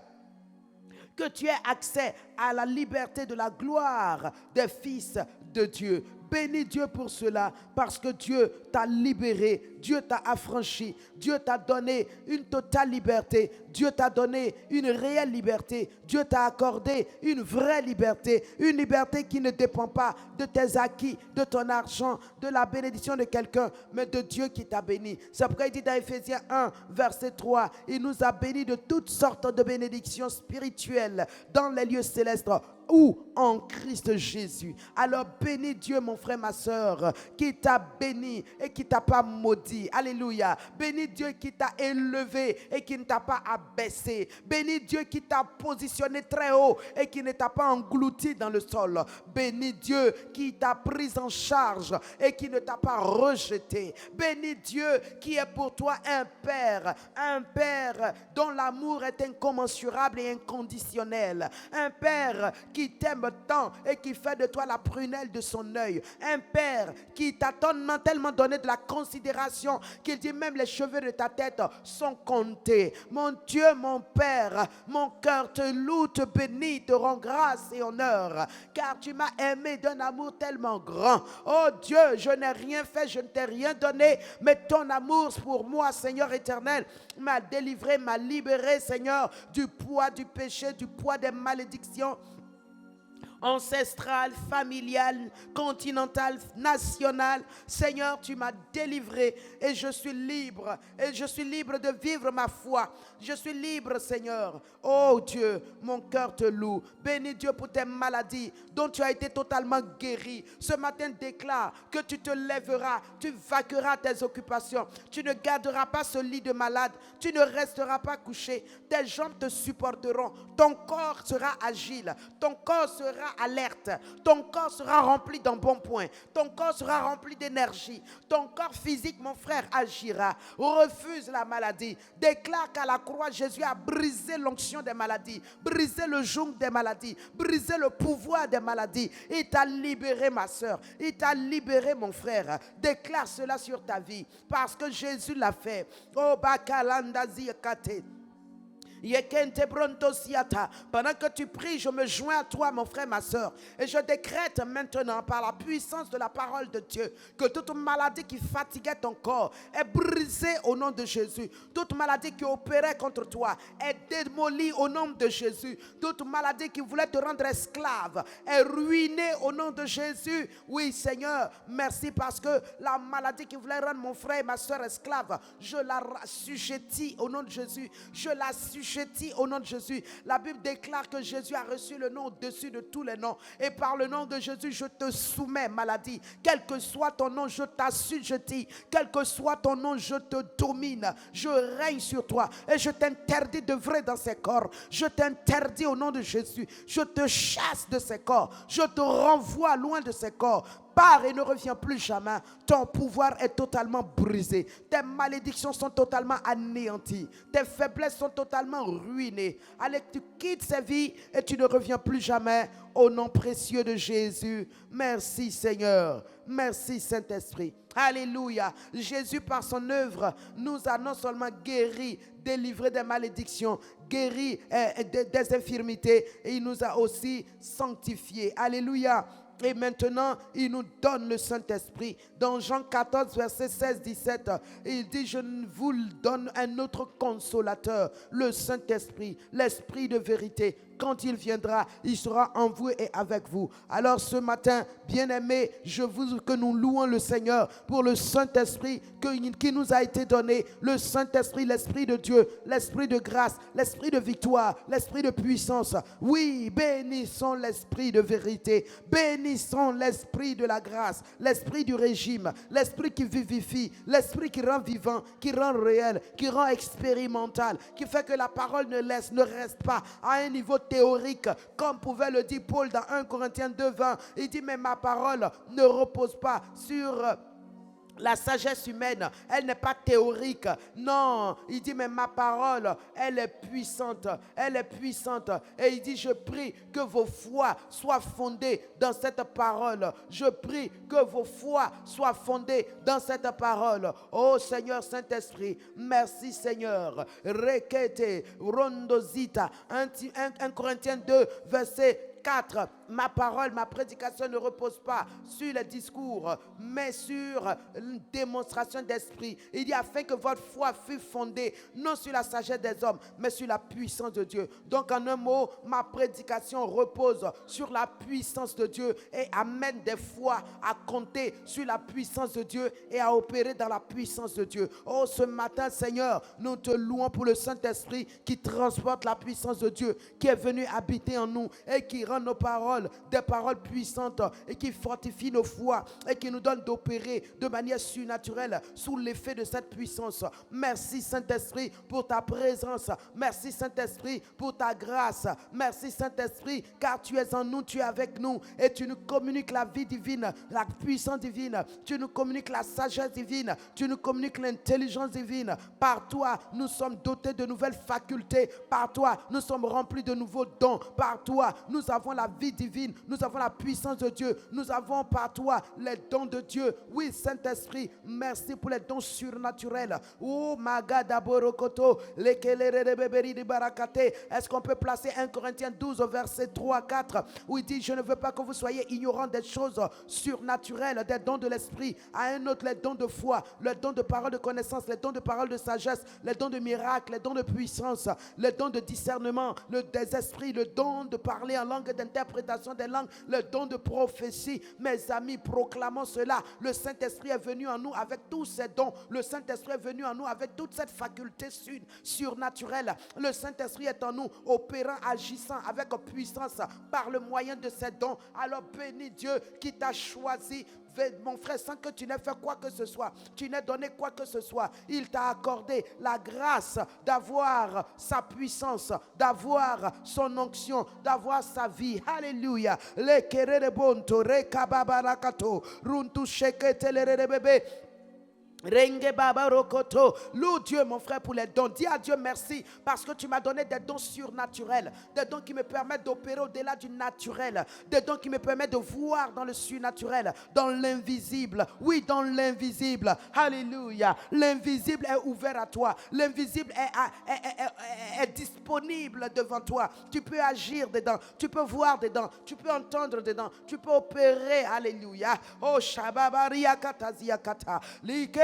Que tu aies accès à la liberté de la gloire des fils de Dieu. Bénis Dieu pour cela, parce que Dieu t'a libéré, Dieu t'a affranchi, Dieu t'a donné une totale liberté, Dieu t'a donné une réelle liberté, Dieu t'a accordé une vraie liberté, une liberté qui ne dépend pas de tes acquis, de ton argent, de la bénédiction de quelqu'un, mais de Dieu qui t'a béni. C'est pourquoi il dit dans Ephésiens 1, verset 3, il nous a bénis de toutes sortes de bénédictions spirituelles dans les lieux célestes, ou en Christ Jésus. Alors bénis Dieu, mon frère, ma soeur, qui t'a béni et qui t'a pas maudit. Alléluia. Bénis Dieu qui t'a élevé et qui ne t'a pas abaissé. Bénis Dieu qui t'a positionné très haut et qui ne t'a pas englouti dans le sol. Bénis Dieu qui t'a pris en charge et qui ne t'a pas rejeté. Bénis Dieu qui est pour toi un Père dont l'amour est incommensurable et inconditionnel. Un Père qui t'aime tant et qui fait de toi la prunelle de son œil. Un Père qui t'a tellement donné de la considération qu'il dit même les cheveux de ta tête sont comptés. Mon Dieu, mon Père, mon cœur te loue, te bénit, te rend grâce et honneur, car tu m'as aimé d'un amour tellement grand. Oh Dieu, je n'ai rien fait, je ne t'ai rien donné, mais ton amour pour moi, Seigneur éternel, m'a délivré, m'a libéré, Seigneur, du poids du péché, du poids des malédictions ancestrale, familiale, continentale, nationale. Seigneur, tu m'as délivré et je suis libre. Et je suis libre de vivre ma foi. Je suis libre, Seigneur. Oh Dieu, mon cœur te loue. Bénis Dieu pour tes maladies dont tu as été totalement guéri. Ce matin, déclare que tu te lèveras, tu vaqueras tes occupations. Tu ne garderas pas ce lit de malade. Tu ne resteras pas couché. Tes jambes te supporteront. Ton corps sera agile. Ton corps sera alerte, ton corps sera rempli d'embonpoint, ton corps sera rempli d'énergie, ton corps physique, mon frère, agira. Refuse la maladie, déclare qu'à la croix, Jésus a brisé l'onction des maladies, brisé le joug des maladies, brisé le pouvoir des maladies. Il t'a libéré, ma soeur, il t'a libéré, mon frère. Déclare cela sur ta vie, parce que Jésus l'a fait. Oh, bakalandazi kate. Pendant que tu pries, je me joins à toi, mon frère, ma soeur, et je décrète maintenant par la puissance de la parole de Dieu que toute maladie qui fatiguait ton corps est brisée au nom de Jésus. Toute maladie qui opérait contre toi est démolie au nom de Jésus. Toute maladie qui voulait te rendre esclave est ruinée au nom de Jésus. Oui, Seigneur, merci, parce que la maladie qui voulait rendre mon frère et ma soeur esclave, je la assujettis au nom de Jésus. Je la assujettis au nom de Jésus. La Bible déclare que Jésus a reçu le nom au-dessus de tous les noms. Et par le nom de Jésus, je te soumets, maladie. Quel que soit ton nom, je t'assujettis. Quel que soit ton nom, je te domine. Je règne sur toi. Et je t'interdis de vrai dans ces corps. Je t'interdis au nom de Jésus. Je te chasse de ces corps. Je te renvoie loin de ces corps. Pars et ne reviens plus jamais. Ton pouvoir est totalement brisé. Tes malédictions sont totalement anéanties. Tes faiblesses sont totalement ruinées. Allez, tu quittes ces vies et tu ne reviens plus jamais. Au nom précieux de Jésus. Merci Seigneur. Merci Saint-Esprit. Alléluia. Jésus, par son œuvre, nous a non seulement guéris, délivrés des malédictions, guéris des infirmités, et il nous a aussi sanctifiés. Alléluia. Et maintenant, il nous donne le Saint-Esprit. Dans Jean 14, verset 16-17, il dit, je vous donne un autre consolateur, le Saint-Esprit, l'Esprit de vérité. Quand il viendra, il sera en vous et avec vous. Alors ce matin, bien-aimés, que nous louons le Seigneur pour le Saint-Esprit qui nous a été donné. Le Saint-Esprit, l'Esprit de Dieu, l'Esprit de grâce, l'Esprit de victoire, l'Esprit de puissance. Oui, bénissons l'Esprit de vérité. Bénissons l'Esprit de la grâce, l'Esprit du régime, l'Esprit qui vivifie, l'Esprit qui rend vivant, qui rend réel, qui rend expérimental, qui fait que la parole ne reste pas à un niveau théorique, comme pouvait le dire Paul dans 1 Corinthiens 2:20. Il dit, mais ma parole ne repose pas sur la sagesse humaine, elle n'est pas théorique. Non, il dit, mais ma parole, elle est puissante. Elle est puissante. Et il dit, je prie que vos foi soient fondées dans cette parole. Je prie que vos foi soient fondées dans cette parole. Oh Seigneur Saint-Esprit, merci Seigneur. Rekete, rondozita, 1 Corinthiens 2, verset 4. Ma parole, ma prédication ne repose pas sur les discours, mais sur une démonstration d'esprit. Il dit, afin que votre foi fût fondée, non sur la sagesse des hommes, mais sur la puissance de Dieu. Donc en un mot, ma prédication repose sur la puissance de Dieu et amène des fois à compter sur la puissance de Dieu et à opérer dans la puissance de Dieu. Oh, ce matin, Seigneur, nous te louons pour le Saint-Esprit qui transporte la puissance de Dieu, qui est venu habiter en nous et qui rend nos paroles des paroles puissantes et qui fortifie nos foi et qui nous donne d'opérer de manière surnaturelle sous l'effet de cette puissance. Merci Saint-Esprit pour ta présence. Merci Saint-Esprit pour ta grâce. Merci Saint-Esprit car tu es en nous, tu es avec nous et tu nous communiques la vie divine, la puissance divine. Tu nous communiques la sagesse divine. Tu nous communiques l'intelligence divine. Par toi, nous sommes dotés de nouvelles facultés. Par toi, nous sommes remplis de nouveaux dons. Par toi, nous avons la vie divine divine, nous avons la puissance de Dieu, nous avons par toi les dons de Dieu. Oui, Saint-Esprit, merci pour les dons surnaturels. Oh, Magadaborokoto, est-ce qu'on peut placer 1 Corinthiens 12 au verset 3 à 4 où il dit: je ne veux pas que vous soyez ignorants des choses surnaturelles, des dons de l'esprit. À un autre, les dons de foi, les dons de parole de connaissance, les dons de parole de sagesse, les dons de miracles, les dons de puissance, les dons de discernement, des esprits, le don de parler en langue, d'interprétation des langues, le don de prophétie. Mes amis, proclamons cela. Le Saint-Esprit est venu en nous avec tous ces dons. Le Saint-Esprit est venu en nous avec toute cette faculté surnaturelle. Le Saint-Esprit est en nous, opérant, agissant avec puissance par le moyen de ces dons. Alors bénis Dieu qui t'a choisi, mon frère, sans que tu n'aies fait quoi que ce soit, tu n'aies donné quoi que ce soit. Il t'a accordé la grâce d'avoir sa puissance, d'avoir son onction, d'avoir sa vie. Alléluia. Le kerere bonto, re kababarakato, runtu shekete le bébé. Renge Baba Rokoto. Loue Dieu, mon frère, pour les dons. Dis à Dieu merci parce que tu m'as donné des dons surnaturels, des dons qui me permettent d'opérer au-delà du naturel, des dons qui me permettent de voir dans le surnaturel, dans l'invisible. Oui, dans l'invisible. Alléluia. L'invisible est ouvert à toi. L'invisible est disponible devant toi. Tu peux agir dedans, tu peux voir dedans, tu peux entendre dedans, tu peux opérer. Alléluia. Oh Shababaria Katazia Kata.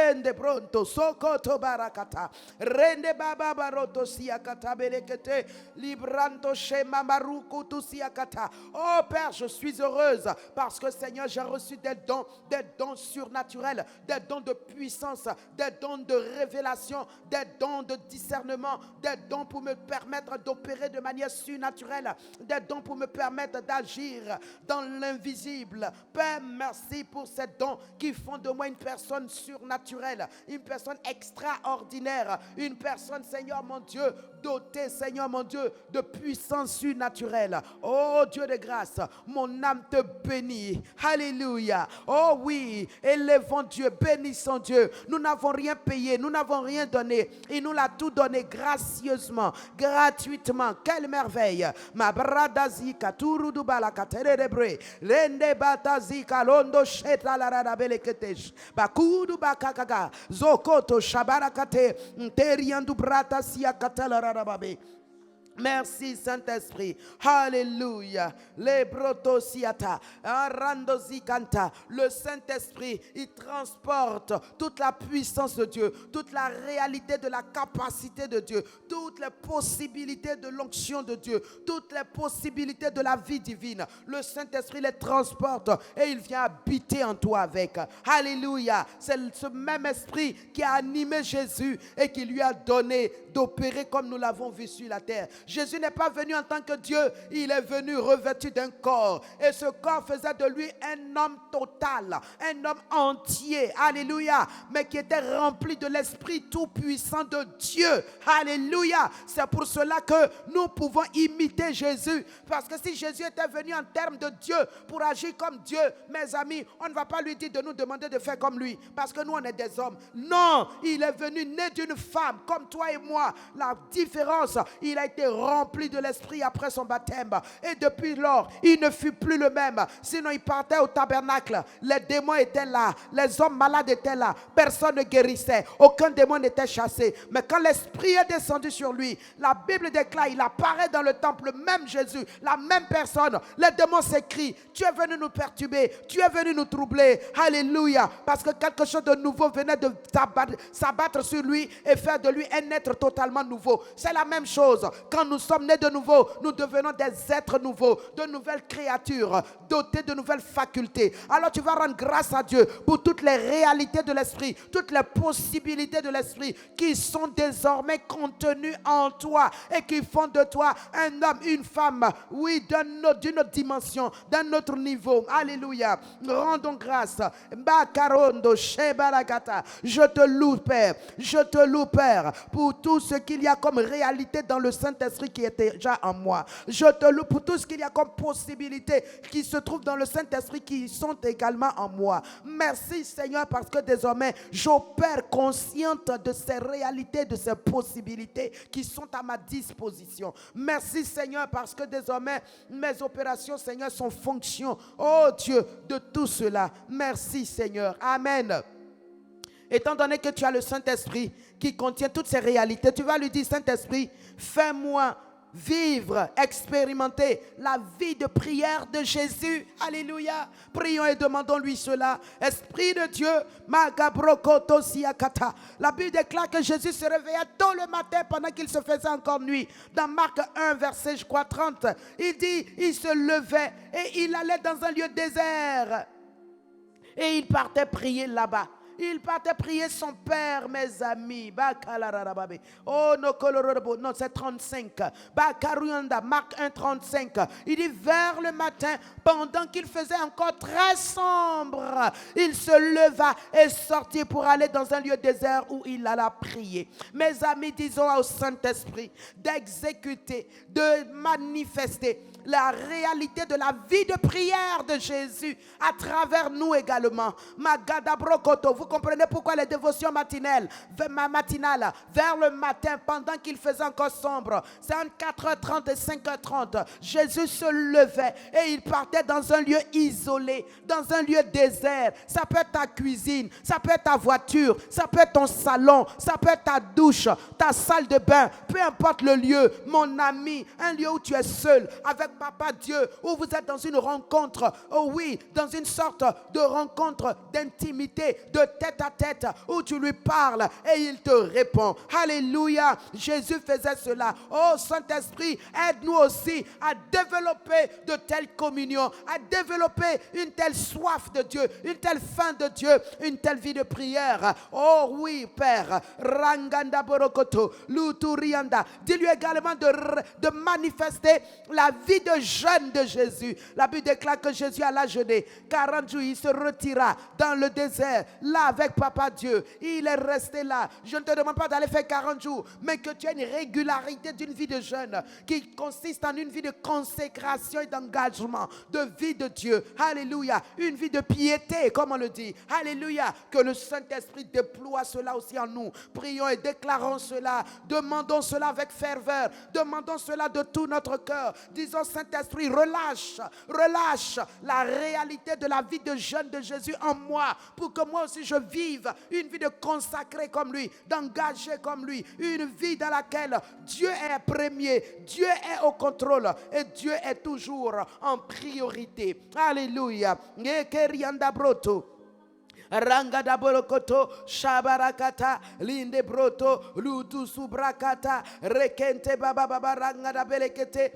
De pronto sokoto barakata rende baba baroto siakata belekete libranto shema maruku tu siakata. Oh Père, je suis heureuse parce que Seigneur, j'ai reçu des dons surnaturels, des dons de puissance, des dons de révélation, des dons de discernement, des dons pour me permettre d'opérer de manière surnaturelle, des dons pour me permettre d'agir dans l'invisible. Père, merci pour ces dons qui font de moi une personne surnaturelle, une personne extraordinaire, une personne, Seigneur mon Dieu, dotée, Seigneur mon Dieu, de puissance surnaturelle. Oh Dieu de grâce, mon âme te bénit. Alléluia. Oh oui, élevons Dieu, bénissons Dieu. Nous n'avons rien payé, nous n'avons rien donné. Il nous l'a tout donné gracieusement, gratuitement. Quelle merveille. Ma bradazika turudubala katerebre lende batazika londo sheta la radabele ketesh bakudu bakaka zokoto shabarakate nteriandu brata sia katala radababe. Merci Saint-Esprit. Alléluia. Le brotosiata, arandozikanta. Le Saint-Esprit, il transporte toute la puissance de Dieu, toute la réalité de la capacité de Dieu, toutes les possibilités de l'onction de Dieu, toutes les possibilités de la vie divine. Le Saint-Esprit les transporte et il vient habiter en toi avec. Alléluia. C'est ce même esprit qui a animé Jésus et qui lui a donné d'opérer comme nous l'avons vu sur la terre. Jésus n'est pas venu en tant que Dieu, il est venu revêtu d'un corps. Et ce corps faisait de lui un homme total, un homme entier. Alléluia. Mais qui était rempli de l'Esprit tout-puissant de Dieu. Alléluia. C'est pour cela que nous pouvons imiter Jésus. Parce que si Jésus était venu en termes de Dieu pour agir comme Dieu, mes amis, on ne va pas lui dire de nous demander de faire comme lui. Parce que nous, on est des hommes. Non, il est venu né d'une femme comme toi et moi. La différence, il a été rempli de l'Esprit après son baptême. Et depuis lors, il ne fut plus le même. Sinon, il partait au tabernacle. Les démons étaient là. Les hommes malades étaient là. Personne ne guérissait. Aucun démon n'était chassé. Mais quand l'Esprit est descendu sur lui, la Bible déclare, il apparaît dans le temple, le même Jésus, la même personne. Les démons s'écrient, tu es venu nous perturber, tu es venu nous troubler. Alléluia. Parce que quelque chose de nouveau venait de s'abattre sur lui et faire de lui un être totalement nouveau. C'est la même chose. Quand nous sommes nés de nouveau, nous devenons des êtres nouveaux, de nouvelles créatures, dotés de nouvelles facultés. Alors tu vas rendre grâce à Dieu pour toutes les réalités de l'Esprit, toutes les possibilités de l'Esprit qui sont désormais contenues en toi et qui font de toi un homme, une femme, oui, d'une autre dimension, d'un autre niveau. Alléluia. Rendons grâce. Je te loue, Père. Je te loue, Père, pour tout ce qu'il y a comme réalité dans le Saint-Esprit Saint-Esprit qui est déjà en moi. Je te loue pour tout ce qu'il y a comme possibilités qui se trouvent dans le Saint-Esprit qui sont également en moi. Merci Seigneur parce que désormais j'opère consciente de ces réalités, de ces possibilités qui sont à ma disposition. Merci Seigneur parce que désormais mes opérations Seigneur sont fonction, oh Dieu, de tout cela. Merci Seigneur. Amen. Étant donné que tu as le Saint-Esprit qui contient toutes ces réalités, tu vas lui dire, Saint-Esprit, fais-moi vivre, expérimenter la vie de prière de Jésus. Alléluia. Prions et demandons-lui cela. Esprit de Dieu, la Bible déclare que Jésus se réveillait tôt le matin pendant qu'il se faisait encore nuit. Dans Marc 1, verset, je crois, 30, il dit, il se levait et il allait dans un lieu désert. Et il partait prier là-bas. Il partait prier son Père, mes amis. Oh, non, c'est 35. Marc 1, 35. Il dit, vers le matin, pendant qu'il faisait encore très sombre, il se leva et sortit pour aller dans un lieu désert où il alla prier. Mes amis, disons au Saint-Esprit d'exécuter, de manifester la réalité de la vie de prière de Jésus à travers nous également. Vous comprenez pourquoi les dévotions matinales vers le matin pendant qu'il faisait encore sombre, c'est entre 4h30 et 5h30, Jésus se levait et il partait dans un lieu isolé, dans un lieu désert. Ça peut être ta cuisine, ça peut être ta voiture, ça peut être ton salon, ça peut être ta douche, ta salle de bain, peu importe le lieu, mon ami, un lieu où tu es seul avec Papa Dieu, où vous êtes dans une rencontre, oh oui, dans une sorte de rencontre d'intimité, de tête à tête, où tu lui parles et il te répond. Alléluia, Jésus faisait cela. Oh Saint-Esprit, aide-nous aussi à développer de telles communions, à développer une telle soif de Dieu, une telle faim de Dieu, une telle vie de prière. Oh oui, Père, Ranganda Borokoto, Luturianda, dis-lui également de manifester la vie de jeûne de Jésus. La Bible déclare que Jésus alla jeûner 40 jours, il se retira dans le désert, là avec Papa Dieu. Il est resté là. Je ne te demande pas d'aller faire 40 jours, mais que tu aies une régularité d'une vie de jeûne qui consiste en une vie de consécration et d'engagement, de vie de Dieu. Alléluia. Une vie de piété, comme on le dit. Alléluia. Que le Saint-Esprit déploie cela aussi en nous. Prions et déclarons cela. Demandons cela avec ferveur. Demandons cela de tout notre cœur. Disons, Saint-Esprit, relâche la réalité de la vie de jeûne de Jésus en moi, pour que moi aussi je vive une vie de consacré comme lui, d'engagé comme lui, une vie dans laquelle Dieu est premier, Dieu est au contrôle et Dieu est toujours en priorité. Alléluia. Rangada borokoto, shabarakata, linde broto, lutu subrakata, rekente baba baba rangada belekete.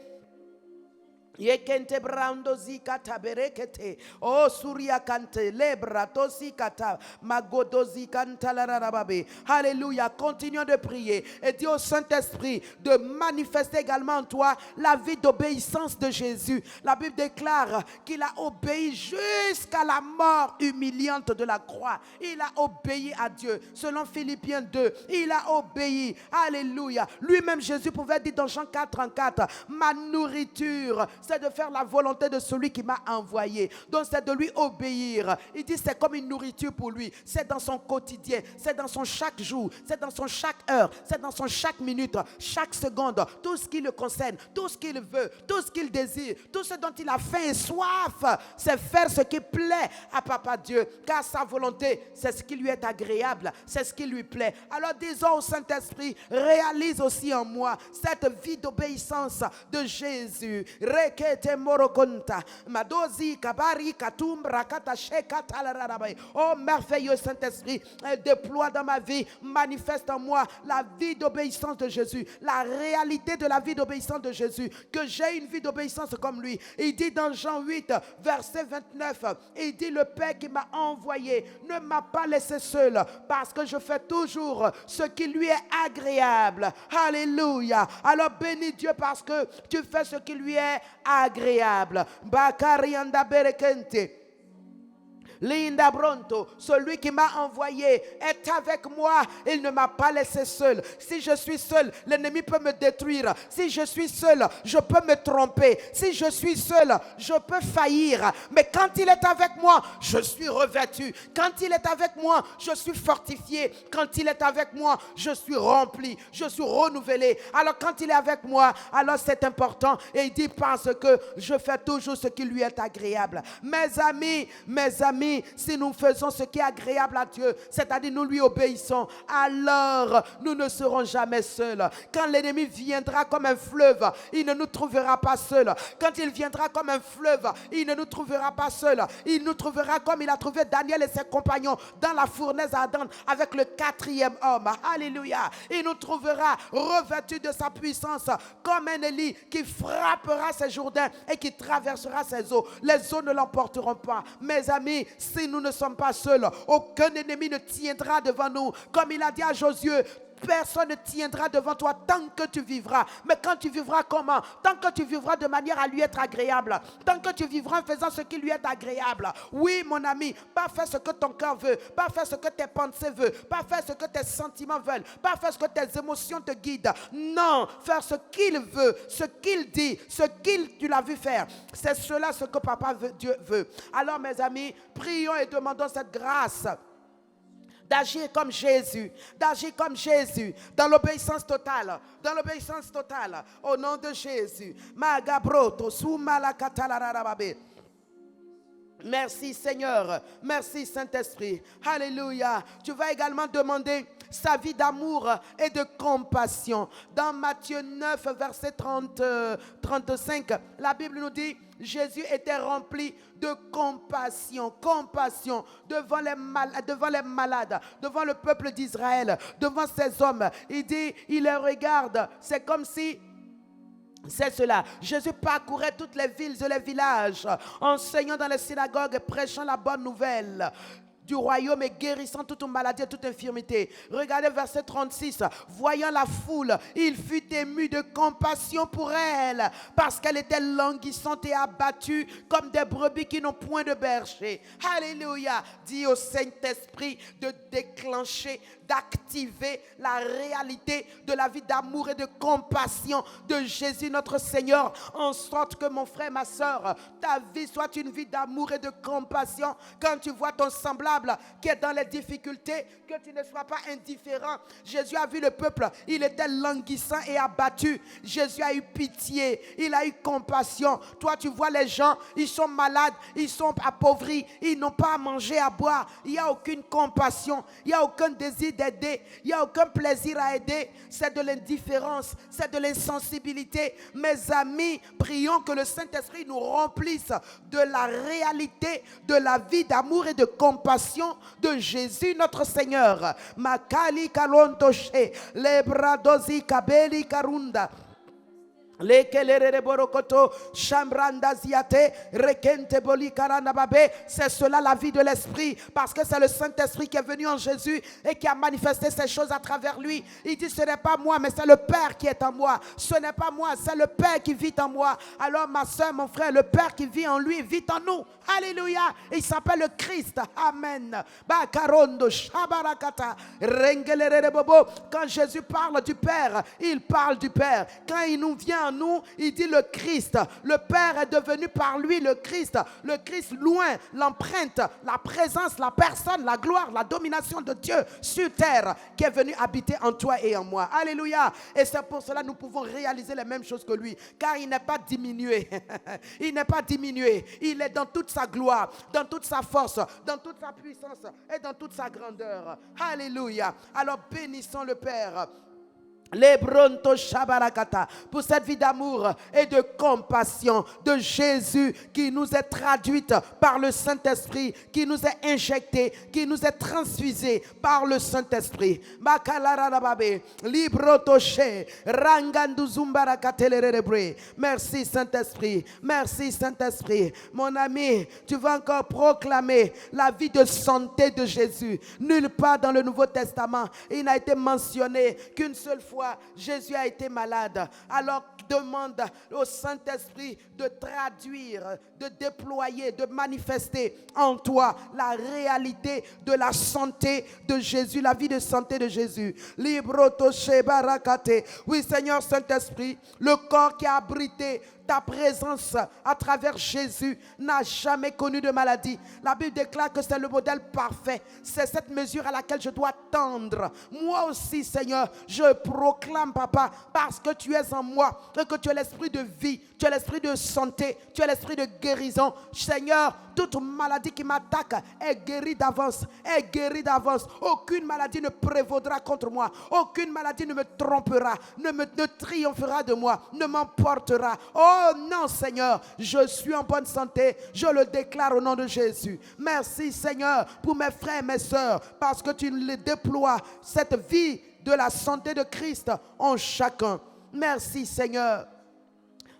Yekente brando zikata berekete o suria kante lebra tosikata magodo zikanta la rababe. Alléluia. Continuons de prier et dis au Saint-Esprit de manifester également en toi la vie d'obéissance de Jésus. La Bible déclare qu'il a obéi jusqu'à la mort humiliante de la croix. Il a obéi à Dieu. Selon Philippiens 2, il a obéi. Alléluia. Lui-même Jésus pouvait dire dans Jean 4:34, ma nourriture c'est de faire la volonté de celui qui m'a envoyé. Donc c'est de lui obéir. Il dit c'est comme une nourriture pour lui. C'est dans son quotidien, c'est dans son chaque jour, c'est dans son chaque heure, c'est dans son chaque minute, chaque seconde. Tout ce qui le concerne, tout ce qu'il veut, tout ce qu'il désire, tout ce dont il a faim et soif, c'est faire ce qui plaît à Papa Dieu. Car sa volonté, c'est ce qui lui est agréable, c'est ce qui lui plaît. Alors disons au Saint-Esprit, réalise aussi en moi cette vie d'obéissance de Jésus. Oh merveilleux Saint-Esprit, déploie dans ma vie, manifeste en moi la vie d'obéissance de Jésus, la réalité de la vie d'obéissance de Jésus, que j'ai une vie d'obéissance comme lui. Il dit dans Jean 8 verset 29, il dit le Père qui m'a envoyé ne m'a pas laissé seul parce que je fais toujours ce qui lui est agréable. Alléluia. Alors bénis Dieu parce que tu fais ce qui lui est agréable. Bakarianda berekente. Linda Bronto, celui qui m'a envoyé est avec moi. Il ne m'a pas laissé seul. Si je suis seul, l'ennemi peut me détruire. Si je suis seul, je peux me tromper. Si je suis seul, je peux faillir. Mais quand il est avec moi, je suis revêtu. Quand il est avec moi, je suis fortifié. Quand il est avec moi, je suis rempli. Je suis renouvelé. Alors quand il est avec moi, alors c'est important. Et il dit parce que je fais toujours ce qui lui est agréable. Mes amis, si nous faisons ce qui est agréable à Dieu, c'est-à-dire nous lui obéissons, alors nous ne serons jamais seuls. Quand l'ennemi viendra comme un fleuve, il ne nous trouvera pas seuls. Quand il viendra comme un fleuve, il ne nous trouvera pas seuls. Il nous trouvera comme il a trouvé Daniel et ses compagnons dans la fournaise ardente avec le 4e homme. Alléluia. Il nous trouvera revêtus de sa puissance comme un Élie qui frappera ses Jourdains et qui traversera ses eaux. Les eaux ne l'emporteront pas. Mes amis, si nous ne sommes pas seuls, aucun ennemi ne tiendra devant nous. Comme il a dit à Josué, personne ne tiendra devant toi tant que tu vivras. Mais quand tu vivras comment? Tant que tu vivras de manière à lui être agréable. Tant que tu vivras en faisant ce qui lui est agréable. Oui, mon ami, pas faire ce que ton cœur veut. Pas faire ce que tes pensées veulent. Pas faire ce que tes sentiments veulent. Pas faire ce que tes émotions te guident. Non, faire ce qu'il veut, ce qu'il dit, ce qu'il tu l'as vu faire. C'est cela ce que Papa veut, Dieu veut. Alors mes amis, prions et demandons cette grâce d'agir comme Jésus, dans l'obéissance totale, au nom de Jésus. Merci Seigneur, merci Saint-Esprit, alléluia. Tu vas également demander sa vie d'amour et de compassion. Dans Matthieu 9, verset 35, la Bible nous dit, Jésus était rempli de compassion devant les malades, devant le peuple d'Israël, devant ces hommes. Il dit, il les regarde, c'est comme si... C'est cela. Jésus parcourait toutes les villes et les villages, enseignant dans les synagogues et prêchant la bonne nouvelle du royaume et guérissant toute maladie et toute infirmité. Regardez verset 36. Voyant la foule, il fut ému de compassion pour elle, parce qu'elle était languissante et abattue comme des brebis qui n'ont point de berger. Alléluia. Dis au Saint-Esprit de déclencher, d'activer la réalité de la vie d'amour et de compassion de Jésus notre Seigneur, en sorte que mon frère, ma soeur, ta vie soit une vie d'amour et de compassion. Quand tu vois ton semblable qui est dans les difficultés, que tu ne sois pas indifférent. Jésus a vu le peuple, il était languissant et abattu. Jésus a eu pitié, il a eu compassion. Toi tu vois les gens, ils sont malades, ils sont appauvris, ils n'ont pas à manger, à boire. Il n'y a aucune compassion, il n'y a aucun désir d'aider, il n'y a aucun plaisir à aider. C'est de l'indifférence, c'est de l'insensibilité. Mes amis, prions que le Saint-Esprit nous remplisse de la réalité de la vie d'amour et de compassion de Jésus notre Seigneur. Makali kalondoshe, lebradozi kabeli karunda. C'est cela la vie de l'esprit, parce que c'est le Saint-Esprit qui est venu en Jésus et qui a manifesté ces choses à travers lui. Il dit, ce n'est pas moi, mais c'est le Père qui est en moi. Ce n'est pas moi, c'est le Père qui vit en moi. Alors ma soeur, mon frère, le Père qui vit en lui vit en nous. Alléluia. Il s'appelle le Christ. Amen. Quand Jésus parle du Père, il parle du Père. Quand il nous vient en nous, il dit le Christ. Le Père est devenu par lui le Christ. Le Christ loin, l'empreinte, la présence, la personne, la gloire, la domination de Dieu sur terre qui est venu habiter en toi et en moi. Alléluia. Et c'est pour cela que nous pouvons réaliser les mêmes choses que lui. Car il n'est pas diminué. Il n'est pas diminué. Il est dans toute sa gloire, dans toute sa force, dans toute sa puissance et dans toute sa grandeur. Alléluia. Alors bénissons le Père. Pour cette vie d'amour et de compassion de Jésus qui nous est traduite par le Saint-Esprit, qui nous est injectée, qui nous est transfusée par le Saint-Esprit. Merci Saint-Esprit, merci Saint-Esprit. Mon ami, tu vas encore proclamer la vie de santé de Jésus. Nulle part dans le Nouveau Testament il n'a été mentionné qu'une seule fois fois Jésus a été malade. Alors demande au Saint-Esprit de traduire, de déployer, de manifester en toi la réalité de la santé de Jésus, la vie de santé de Jésus. Oui, Seigneur Saint-Esprit, le corps qui a abrité ta présence à travers Jésus n'a jamais connu de maladie. La Bible déclare que c'est le modèle parfait. C'est cette mesure à laquelle je dois tendre. Moi aussi, Seigneur, je proclame, Papa, parce que tu es en moi, que tu es l'esprit de vie, tu es l'esprit de santé, tu es l'esprit de guérison. Seigneur, toute maladie qui m'attaque est guérie d'avance, est guérie d'avance. Aucune maladie ne prévaudra contre moi. Aucune maladie ne me trompera, ne triomphera de moi, ne m'emportera. Oh non, Seigneur, je suis en bonne santé. Je le déclare au nom de Jésus. Merci, Seigneur, pour mes frères et mes sœurs, parce que tu les déploies, cette vie de la santé de Christ en chacun. Merci, Seigneur.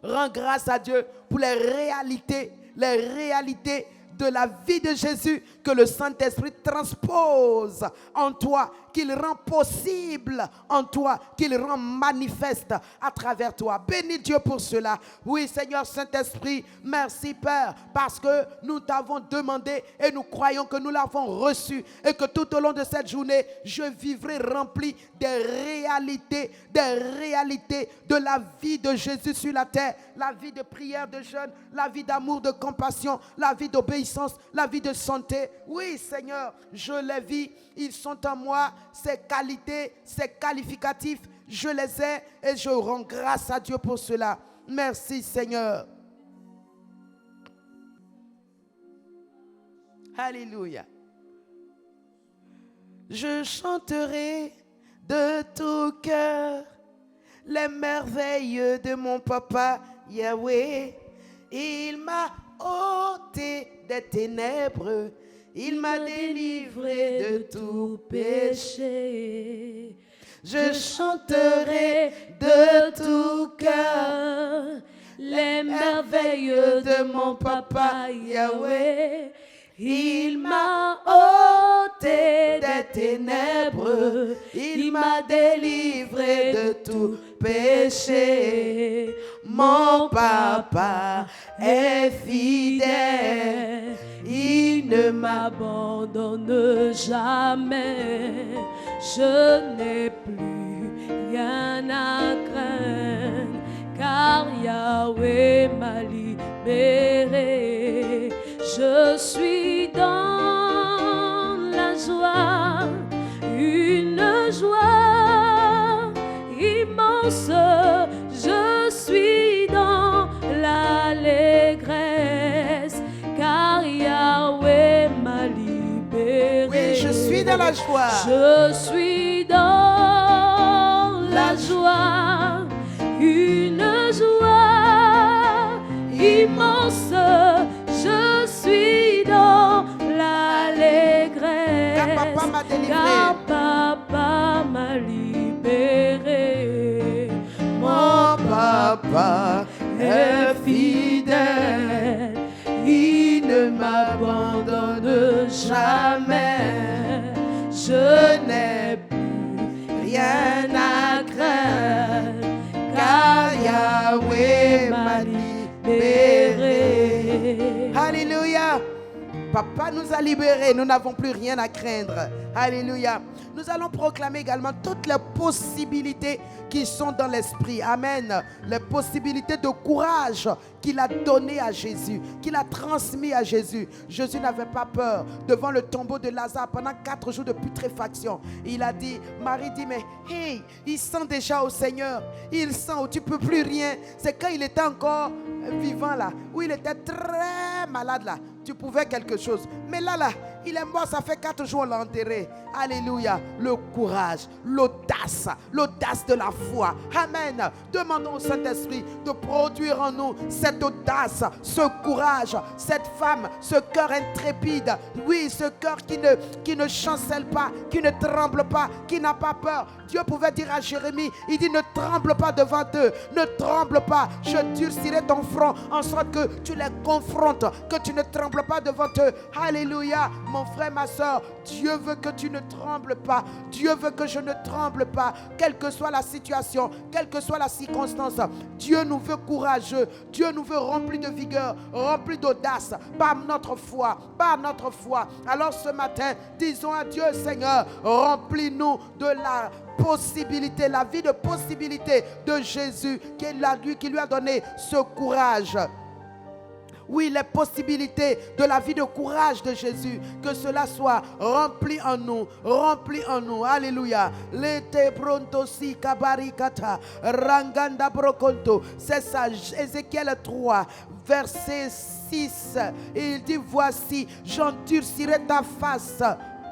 Rends grâce à Dieu pour les réalités de la vie de Jésus que le Saint-Esprit transpose en toi, qu'il rend possible en toi, qu'il rend manifeste à travers toi. Bénis Dieu pour cela. Oui, Seigneur Saint-Esprit, merci Père, parce que nous t'avons demandé et nous croyons que nous l'avons reçu et que tout au long de cette journée, je vivrai rempli des réalités de la vie de Jésus sur la terre, la vie de prière, de jeûne, la vie d'amour, de compassion, la vie d'obéissance, la vie de santé. Oui, Seigneur, je les vis, ils sont en moi, ces qualités, ces qualificatifs, je les ai et je rends grâce à Dieu pour cela. Merci, Seigneur. Alléluia. Je chanterai de tout cœur les merveilles de mon papa Yahweh. Il m'a ôté des ténèbres, il m'a délivré de tout péché. Je chanterai de tout cœur les merveilles de mon papa Yahweh. Il m'a ôté des ténèbres, il m'a délivré de tout péché. Mon papa est fidèle, il ne m'abandonne jamais. Je n'ai plus rien à craindre, car Yahweh m'a libéré. Je suis dans la joie, une joie immense. Je suis dans l'allégresse, car Yahweh m'a libéré. Oui, je suis dans la joie. Je suis dans la joie, une joie immense. Je suis dans l'allégresse, car papa m'a libéré. Mon papa est fidèle, il ne m'abandonne jamais. Je n'ai plus rien à craindre, car Yahweh m'a libéré. Alléluia. Papa nous a libérés, nous n'avons plus rien à craindre. Alléluia. Nous allons proclamer également toutes les possibilités qui sont dans l'esprit. Amen. Les possibilités de courage qu'il a donné à Jésus, qu'il a transmis à Jésus. Jésus n'avait pas peur devant le tombeau de Lazare pendant 4 jours de putréfaction. Il a dit, Marie dit, mais hey, il sent déjà au Seigneur. Il sent où tu ne peux plus rien. C'est quand il était encore vivant là, où il était très malade là. Tu pouvais quelque chose. Mais là, il est mort, ça fait 4 jours, on l'a enterré. Alléluia. Le courage, l'audace de la foi. Amen. Demandons au Saint-Esprit de produire en nous cette audace, ce courage, cette femme, ce cœur intrépide. Oui, ce cœur qui ne chancelle pas, qui ne tremble pas, qui n'a pas peur. Dieu pouvait dire à Jérémie, il dit, ne tremble pas devant eux, ne tremble pas. Je durcirai ton front en sorte que tu les confrontes, que tu ne trembles pas devant eux. Alléluia. mon frère, ma soeur, Dieu veut que tu ne trembles pas. Dieu veut que je ne tremble pas, quelle que soit la situation, quelle que soit la circonstance. Dieu nous veut courageux. Dieu nous veut remplis de vigueur, remplis d'audace, par notre foi, par notre foi. Alors ce matin, disons à Dieu, Seigneur, remplis-nous de la possibilité, la vie de possibilité de Jésus qui lui a donné ce courage. Oui, les possibilités de la vie de courage de Jésus, que cela soit rempli en nous, rempli en nous. Alléluia. Lete pronto si kabarikata ranganda brokonto. C'est ça, Ézéchiel 3, verset 6. Et il dit, voici, j'endurcirai ta face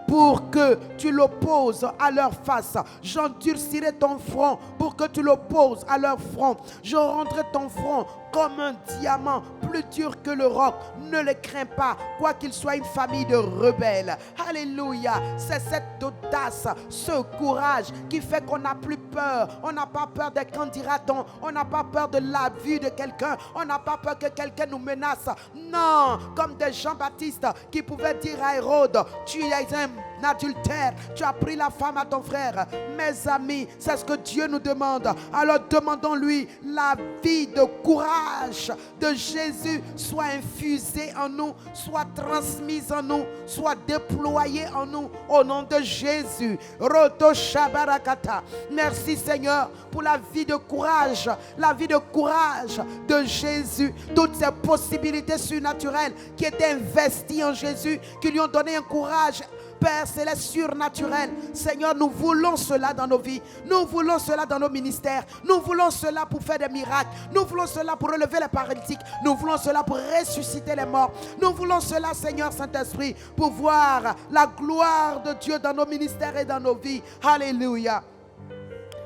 pour que tu l'opposes à leur face. J'endurcirai ton front pour que tu l'opposes à leur front. Je rendrai ton front comme un diamant, plus dur que le roc. Ne les crains pas, quoi qu'il soit une famille de rebelles. Alléluia. C'est cette audace, ce courage qui fait qu'on n'a plus peur. On n'a pas peur de quand dira-t-on. On n'a pas peur de la vue de quelqu'un. On n'a pas peur que quelqu'un nous menace. Non, comme des Jean-Baptiste qui pouvaient dire à Hérode, tu es un adultère, tu as pris la femme à ton frère. Mes amis, c'est ce que Dieu nous demande. Alors demandons-lui la vie de courage de Jésus soit infusée en nous, soit transmise en nous, soit déployée en nous au nom de Jésus. Roto Shabarakata. Merci Seigneur pour la vie de courage, la vie de courage de Jésus. Toutes ces possibilités surnaturelles qui étaient investies en Jésus, qui lui ont donné un courage, Père céleste, surnaturel. Seigneur, nous voulons cela dans nos vies. Nous voulons cela dans nos ministères. Nous voulons cela pour faire des miracles. Nous voulons cela pour relever les paralytiques. Nous voulons cela pour ressusciter les morts. Nous voulons cela, Seigneur Saint-Esprit, pour voir la gloire de Dieu dans nos ministères et dans nos vies. Alléluia.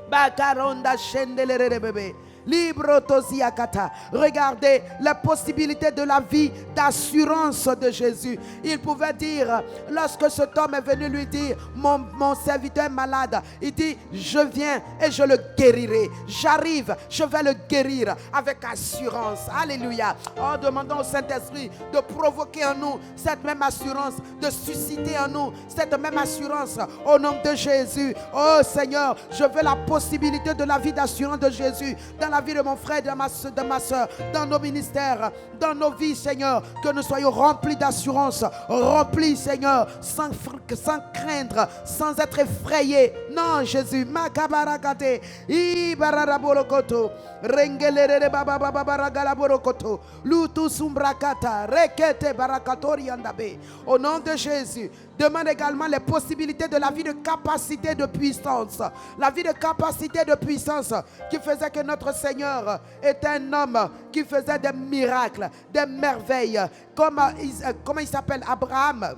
Bakaronda shendelere bébé. Libre Tosiakata. Regardez les possibilités de la vie d'assurance de Jésus. Il pouvait dire, lorsque cet homme est venu lui dire, mon serviteur est malade, il dit, je viens et je le guérirai. J'arrive, je vais le guérir avec assurance. Alléluia. Oh, demandons au Saint-Esprit de provoquer en nous cette même assurance, de susciter en nous cette même assurance au nom de Jésus. Oh Seigneur, je veux la possibilité de la vie d'assurance de Jésus dans la vie de mon frère, de ma soeur, dans nos ministères, dans nos vies, Seigneur, que nous soyons remplis d'assurance, remplis, Seigneur, sans craindre, sans être effrayés. Non, Jésus, makabarakate, ibararaborokoto, rengelere babababaragalaboroko, lutu sumbrakata, rekete barakatori andabe. Au nom de Jésus, demande également les possibilités de la vie de capacité de puissance. La vie de capacité de puissance qui faisait que notre Seigneur était un homme qui faisait des miracles, des merveilles. Comment il s'appelle? Abraham.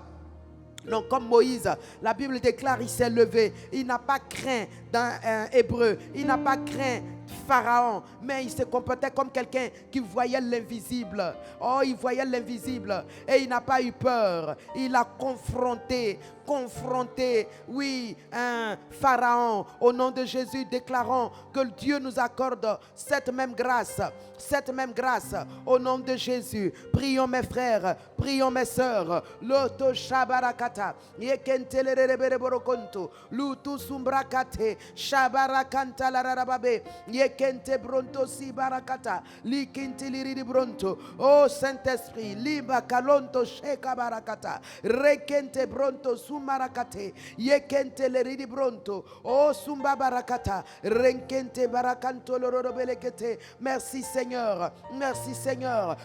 Non, comme Moïse, la Bible déclare, il s'est levé. Il n'a pas craint dans Hébreu. Il n'a pas craint Pharaon, mais il se comportait comme quelqu'un qui voyait l'invisible. Oh, il voyait l'invisible et il n'a pas eu peur. Il a confronté, oui, un Pharaon. Au nom de Jésus, déclarons que Dieu nous accorde cette même grâce. Au nom de Jésus. Prions mes frères, prions mes sœurs. Loto shabarakata, yekentelere borokonto, lutu sumbrakate, shabarakanta lararababe, yekente bronto si barakata, likinte liridi bronto. Oh Saint-Esprit, liba kalonto sheka barakata, rekente bronto sumarakate, yekente leridi bronto, oh sumba barakata, renkente barakanto lorobelekete. Merci Seigneur,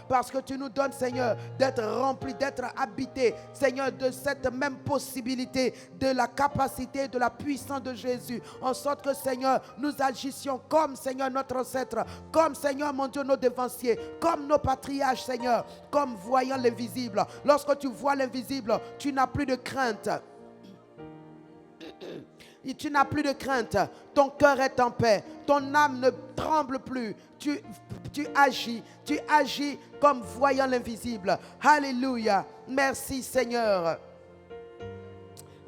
parce que tu nous donnes, Seigneur, d'être remplis, d'être habités, Seigneur, de cette même possibilité, de la capacité, de la puissance de Jésus, en sorte que, Seigneur, nous agissions comme, Seigneur, notre ancêtre, comme, Seigneur, mon Dieu, nos dévanciers, comme nos patriarches, Seigneur, comme voyant l'invisible. Lorsque tu vois l'invisible, tu n'as plus de crainte. Tu n'as plus de crainte, ton cœur est en paix, ton âme ne tremble plus, tu agis comme voyant l'invisible. Alléluia, merci Seigneur.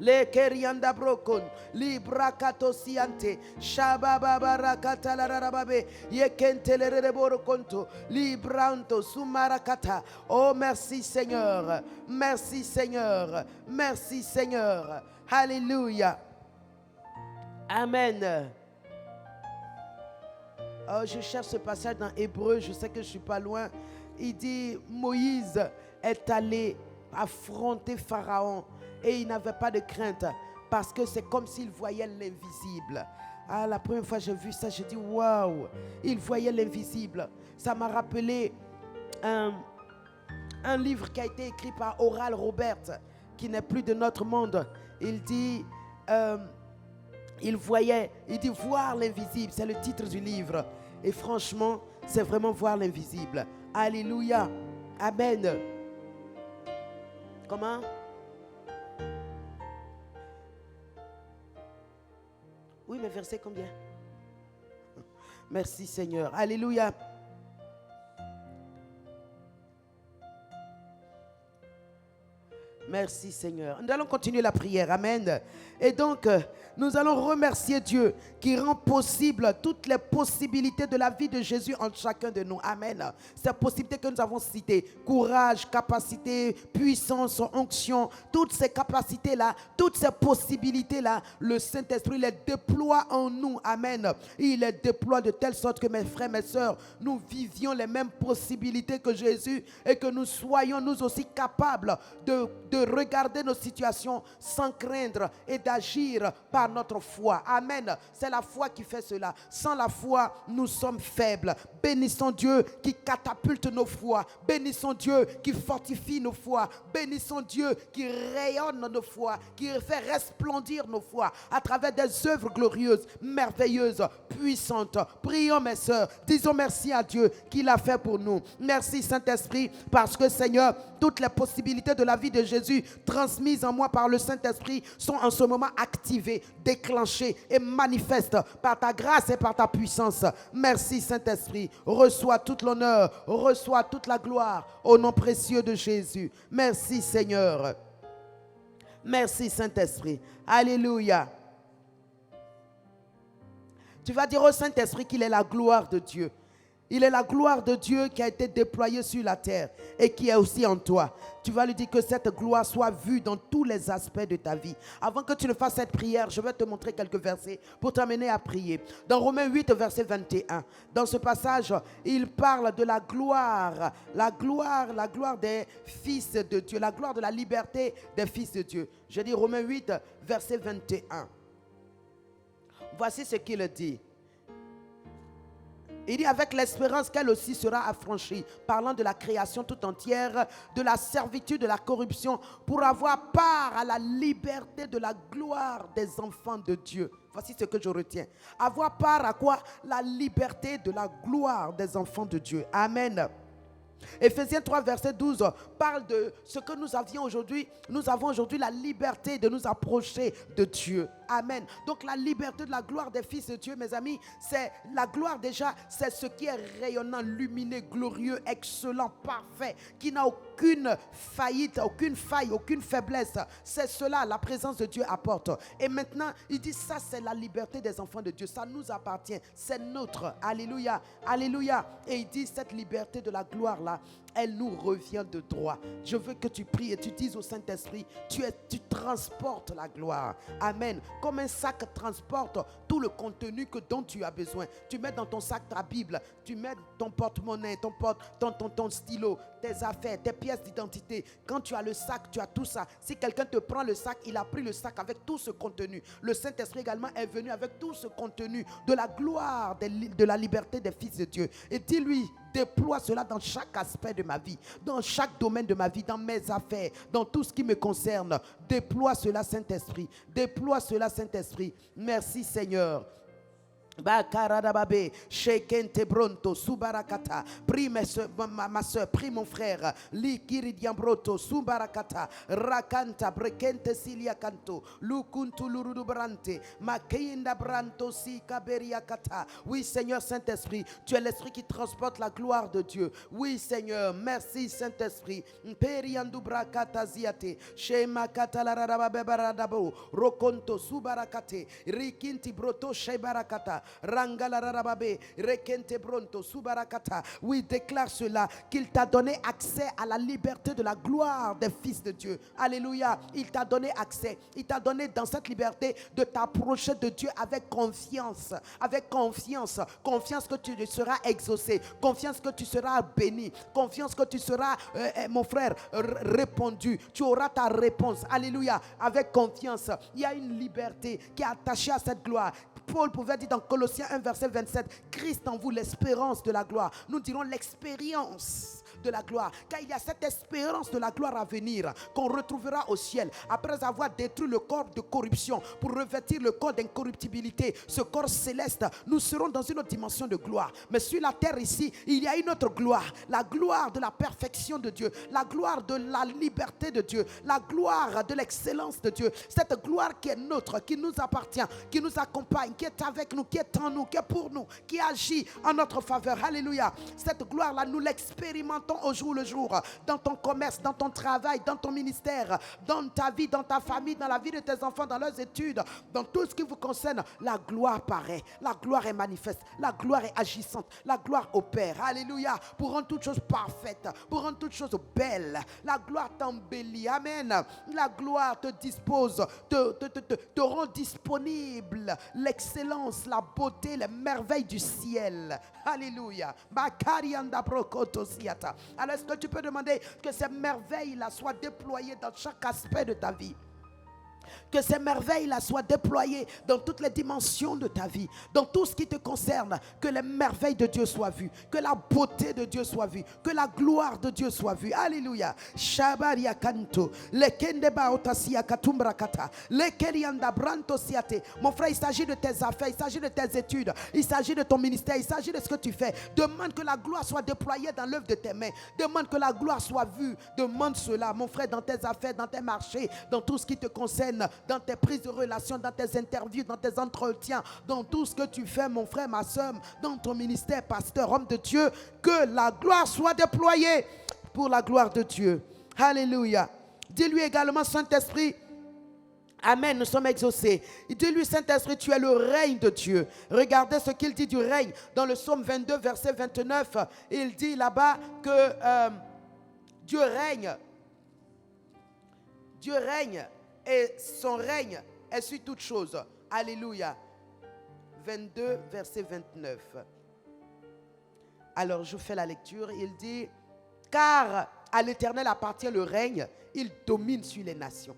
Le kerianda brokon, libra katosiante, shababara katalararababe, yekentelere borokonto, libranto sumarakata. Oh merci Seigneur, merci Seigneur, merci Seigneur. Alléluia. Amen. Oh, je cherche ce passage dans Hébreu, je sais que je ne suis pas loin. Il dit, Moïse est allé affronter Pharaon et il n'avait pas de crainte parce que c'est comme s'il voyait l'invisible. Ah, la première fois que j'ai vu ça, j'ai dit waouh, il voyait l'invisible. Ça m'a rappelé un livre qui a été écrit par Oral Roberts, qui n'est plus de notre monde. Il dit, il dit voir l'invisible, c'est le titre du livre. Et franchement, c'est vraiment voir l'invisible. Alléluia, amen. Comment? Oui, mais verset combien? Merci Seigneur. Alléluia. Merci Seigneur. Nous allons continuer la prière. Amen. Et donc, nous allons remercier Dieu qui rend possible toutes les possibilités de la vie de Jésus en chacun de nous. Amen. Ces possibilités que nous avons citées, courage, capacité, puissance, onction, toutes ces capacités-là, toutes ces possibilités-là, le Saint-Esprit les déploie en nous. Amen. Il les déploie de telle sorte que mes frères, mes sœurs, nous vivions les mêmes possibilités que Jésus et que nous soyons nous aussi capables de regarder nos situations sans craindre et d'agir par notre foi. Amen. C'est la foi qui fait cela. Sans la foi, nous sommes faibles. Bénissons Dieu qui catapulte nos foi. Bénissons Dieu qui fortifie nos foi. Bénissons Dieu qui rayonne nos foi, qui fait resplendir nos foi à travers des œuvres glorieuses, merveilleuses, puissantes. Prions mes sœurs. Disons merci à Dieu qui l'a fait pour nous. Merci Saint-Esprit parce que Seigneur, toutes les possibilités de la vie de Jésus transmises en moi par le Saint-Esprit sont en ce moment activées, déclenchées et manifestes par ta grâce et par ta puissance. Merci Saint-Esprit. Reçois tout l'honneur, reçois toute la gloire au nom précieux de Jésus. Merci Seigneur. Merci Saint-Esprit. Alléluia. Tu vas dire au Saint-Esprit qu'il est la gloire de Dieu. Il est la gloire de Dieu qui a été déployée sur la terre et qui est aussi en toi. Tu vas lui dire que cette gloire soit vue dans tous les aspects de ta vie. Avant que tu ne fasses cette prière, je vais te montrer quelques versets pour t'amener à prier. Dans Romains 8, verset 21, dans ce passage, il parle de la gloire des fils de Dieu, la gloire de la liberté des fils de Dieu. Je dis Romains 8, verset 21. Voici ce qu'il dit. Il dit avec l'espérance qu'elle aussi sera affranchie, parlant de la création tout entière, de la servitude, de la corruption, pour avoir part à la liberté de la gloire des enfants de Dieu. Voici ce que je retiens. Avoir part à quoi? La liberté de la gloire des enfants de Dieu. Amen. Éphésiens 3, verset 12 parle de ce que nous avions aujourd'hui. Nous avons aujourd'hui la liberté de nous approcher de Dieu. Amen. Donc la liberté de la gloire des fils de Dieu, mes amis, c'est la gloire déjà, c'est ce qui est rayonnant, lumineux, glorieux, excellent, parfait, qui n'a aucune faillite, aucune faille, aucune faiblesse. C'est cela, la présence de Dieu apporte. Et maintenant, il dit ça, c'est la liberté des enfants de Dieu. Ça nous appartient, c'est notre. Alléluia, alléluia. Et il dit cette liberté de la gloire là, elle nous revient de droit. Je veux que tu pries et tu dises au Saint-Esprit, tu transportes la gloire. Amen. Comme un sac transporte tout le contenu dont tu as besoin. Tu mets dans ton sac ta Bible, tu mets ton porte-monnaie, ton stylo, tes affaires, tes pièces d'identité. Quand tu as le sac, tu as tout ça. Si quelqu'un te prend le sac, il a pris le sac avec tout ce contenu. Le Saint-Esprit également est venu avec tout ce contenu de la gloire, de la liberté des fils de Dieu. Et dis-lui, déploie cela dans chaque aspect de ma vie, dans chaque domaine de ma vie, dans mes affaires, dans tout ce qui me concerne. Déploie cela, Saint-Esprit. Déploie cela, Saint-Esprit. Merci, Seigneur. Bakaradababe, Shekente Bronto, Subarakata, prie ma soeur, prie mon frère, Likiridiambroto, Subarakata, Rakanta, Brekente Silia Canto, Lukuntu Lurudubrante, Makeinda Branto, Sikaberiakata. Oui, Seigneur Saint-Esprit, tu es l'esprit qui transporte la gloire de Dieu. Oui, Seigneur, merci Saint-Esprit. Periandubrakata Ziate, Shema Katalaradababe Baradabo, Rokonto, Subarakate, Rikinti Broto, Shebarakata. Rangalararababe, Rekente Bronto, Subarakata. Oui, déclare cela, qu'il t'a donné accès à la liberté de la gloire des fils de Dieu. Alléluia. Il t'a donné accès. Il t'a donné dans cette liberté de t'approcher de Dieu avec confiance. Avec confiance. Confiance que tu seras exaucé. Confiance que tu seras béni. Confiance que tu seras, mon frère, répondu. Tu auras ta réponse. Alléluia. Avec confiance. Il y a une liberté qui est attachée à cette gloire. Paul pouvait dire dans Colossiens 1 verset 27, Christ en vous l'espérance de la gloire. Nous dirons l'expérience de la gloire, car il y a cette espérance de la gloire à venir qu'on retrouvera au ciel après avoir détruit le corps de corruption pour revêtir le corps d'incorruptibilité, ce corps céleste. Nous serons dans une autre dimension de gloire, mais sur la terre ici il y a une autre gloire, la gloire de la perfection de Dieu, la gloire de la liberté de Dieu, la gloire de l'excellence de Dieu, cette gloire qui est nôtre, qui nous appartient, qui nous accompagne, qui est avec nous, qui est en nous, qui est pour nous, qui agit en notre faveur. Alléluia. Cette gloire là, nous l'expérimentons au jour le jour, dans ton commerce, dans ton travail, dans ton ministère, dans ta vie, dans ta famille, dans la vie de tes enfants, dans leurs études, dans tout ce qui vous concerne. La gloire paraît, la gloire est manifeste, la gloire est agissante, la gloire opère. Alléluia. Pour rendre toutes choses parfaites, pour rendre toutes choses belles, la gloire t'embellit. Amen. La gloire te dispose, te rend disponible l'excellence, la beauté, les merveilles du ciel. Alléluia. Alors est-ce que tu peux demander que ces merveilles-là soient déployées dans chaque aspect de ta vie? Que ces merveilles-là soient déployées dans toutes les dimensions de ta vie, dans tout ce qui te concerne. Que les merveilles de Dieu soient vues, que la beauté de Dieu soit vue, que la gloire de Dieu soit vue. Alléluia. Shabaria kanto, lekendeba otasia katumbrakata, lekerianda branto siate. Mon frère, il s'agit de tes affaires, il s'agit de tes études, il s'agit de ton ministère, il s'agit de ce que tu fais. Demande que la gloire soit déployée dans l'œuvre de tes mains. Demande que la gloire soit vue. Demande cela, mon frère, dans tes affaires, dans tes marchés, dans tout ce qui te concerne, dans tes prises de relations, dans tes interviews, dans tes entretiens, dans tout ce que tu fais, mon frère, ma soeur, dans ton ministère, pasteur, homme de Dieu, que la gloire soit déployée pour la gloire de Dieu. Alléluia. Dis-lui également, Saint-Esprit, amen, nous sommes exaucés. Dis-lui, Saint-Esprit, tu es le règne de Dieu. Regardez ce qu'il dit du règne. Dans le psaume 22, verset 29, il dit là-bas que Dieu règne. Dieu règne. Et son règne est sur toutes choses. Alléluia. 22, verset 29. Alors, je fais la lecture. Il dit, car à l'Éternel appartient le règne, il domine sur les nations.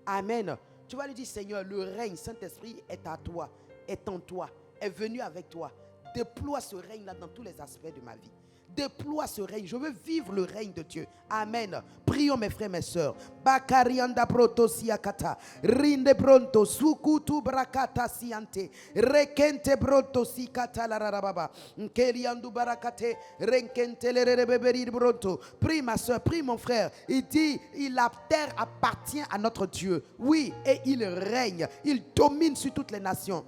Amen. Tu vas lui dire, Seigneur, le règne, Saint-Esprit est à toi, est en toi, est venu avec toi. Déploie ce règne-là dans tous les aspects de ma vie. Déploie ce règne. Je veux vivre le règne de Dieu. Amen. Prions mes frères, mes sœurs. Bakarianda proto siakata. Rinde pronto. Sukutu brakata siante. Rekente pronto sikata la rababa. Nkeriandu barakate. Renkente le rebeberi pronto. Prie ma sœur, prie mon frère. Il dit, la terre appartient à notre Dieu. Oui, et il règne. Il domine sur toutes les nations.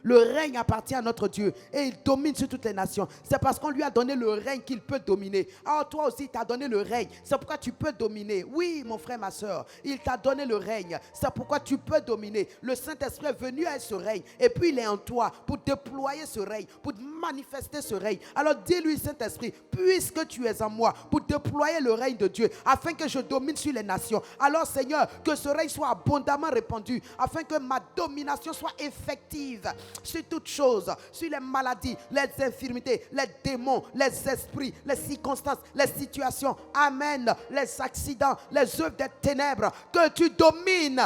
Le règne appartient à notre Dieu et il domine sur toutes les nations. C'est parce qu'on lui a donné le règne qu'il peut dominer. Alors toi aussi, il t'a donné le règne. C'est pourquoi tu peux dominer. Oui, mon frère, ma soeur, il t'a donné le règne. C'est pourquoi tu peux dominer. Le Saint-Esprit est venu à ce règne et puis il est en toi pour déployer ce règne, pour manifester ce règne. Alors dis-lui, Saint-Esprit, puisque tu es en moi, pour déployer le règne de Dieu, afin que je domine sur les nations. Alors Seigneur, que ce règne soit abondamment répandu, afin que ma domination soit effective sur toutes choses, sur les maladies, les infirmités, les démons, les esprits, les circonstances, les situations, amen, les accidents, les œuvres des ténèbres, que tu domines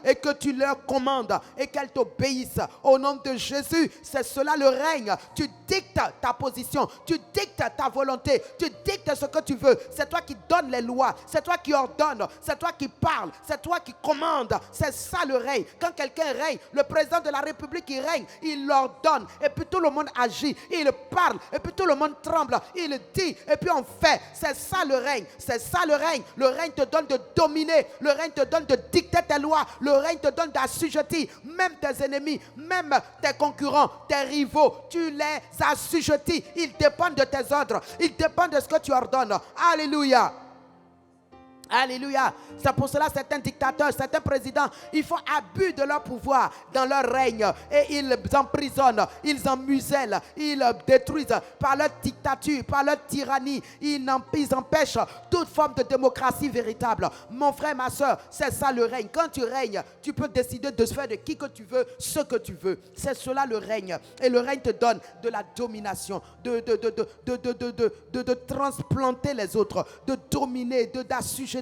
et que tu leur commandes et qu'elles t'obéissent au nom de Jésus. C'est cela le règne. Tu dictes ta position, tu dictes ta volonté, tu dictes ce que tu veux. C'est toi qui donnes les lois, c'est toi qui ordonnes, c'est toi qui parles, c'est toi qui commandes. C'est ça le règne. Quand quelqu'un règne, le président de la la République qui règne, il ordonne, et puis tout le monde agit, il parle, et puis tout le monde tremble, il dit, et puis on fait. C'est ça le règne, c'est ça le règne. Le règne te donne de dominer, le règne te donne de dicter tes lois, le règne te donne d'assujettir, même tes ennemis, même tes concurrents, tes rivaux, tu les assujettis. Ils dépendent de tes ordres, ils dépendent de ce que tu ordonnes. Alléluia. Alléluia. C'est pour cela certains dictateurs, certains présidents, ils font abus de leur pouvoir dans leur règne et ils emprisonnent, ils emmusellent, ils détruisent par leur dictature, par leur tyrannie. Ils empêchent toute forme de démocratie véritable. Mon frère, ma soeur, c'est ça le règne. Quand tu règnes, tu peux décider de faire de qui que tu veux, ce que tu veux. C'est cela le règne. Et le règne te donne de la domination, de transplanter les autres, de dominer, d'assujettir.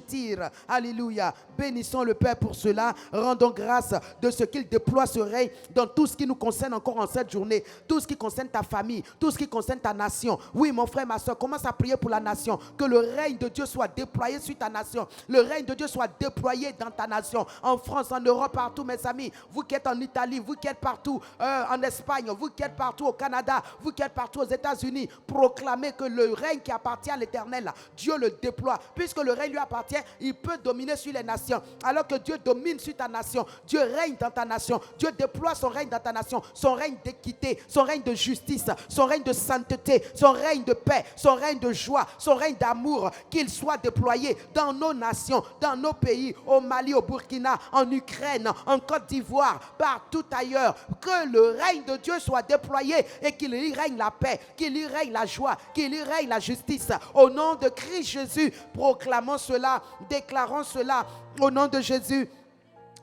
Alléluia. Bénissons le Père pour cela. Rendons grâce de ce qu'il déploie ce règne dans tout ce qui nous concerne encore en cette journée. Tout ce qui concerne ta famille, tout ce qui concerne ta nation. Oui, mon frère, ma soeur, commence à prier pour la nation. Que le règne de Dieu soit déployé sur ta nation. Le règne de Dieu soit déployé dans ta nation. En France, en Europe, partout, mes amis. Vous qui êtes en Italie, vous qui êtes partout en Espagne, vous qui êtes partout au Canada, vous qui êtes partout aux États-Unis, proclamez que le règne qui appartient à l'Éternel, Dieu le déploie. Puisque le règne lui appartient, il peut dominer sur les nations. Alors que Dieu domine sur ta nation, Dieu règne dans ta nation, Dieu déploie son règne dans ta nation, son règne d'équité, son règne de justice, son règne de sainteté, son règne de paix, son règne de joie, son règne d'amour, qu'il soit déployé dans nos nations, dans nos pays, au Mali, au Burkina, en Ukraine, en Côte d'Ivoire, partout ailleurs. Que le règne de Dieu soit déployé et qu'il y règne la paix, qu'il y règne la joie, qu'il y règne la justice. Au nom de Christ Jésus, proclamons cela, déclarons cela au nom de Jésus.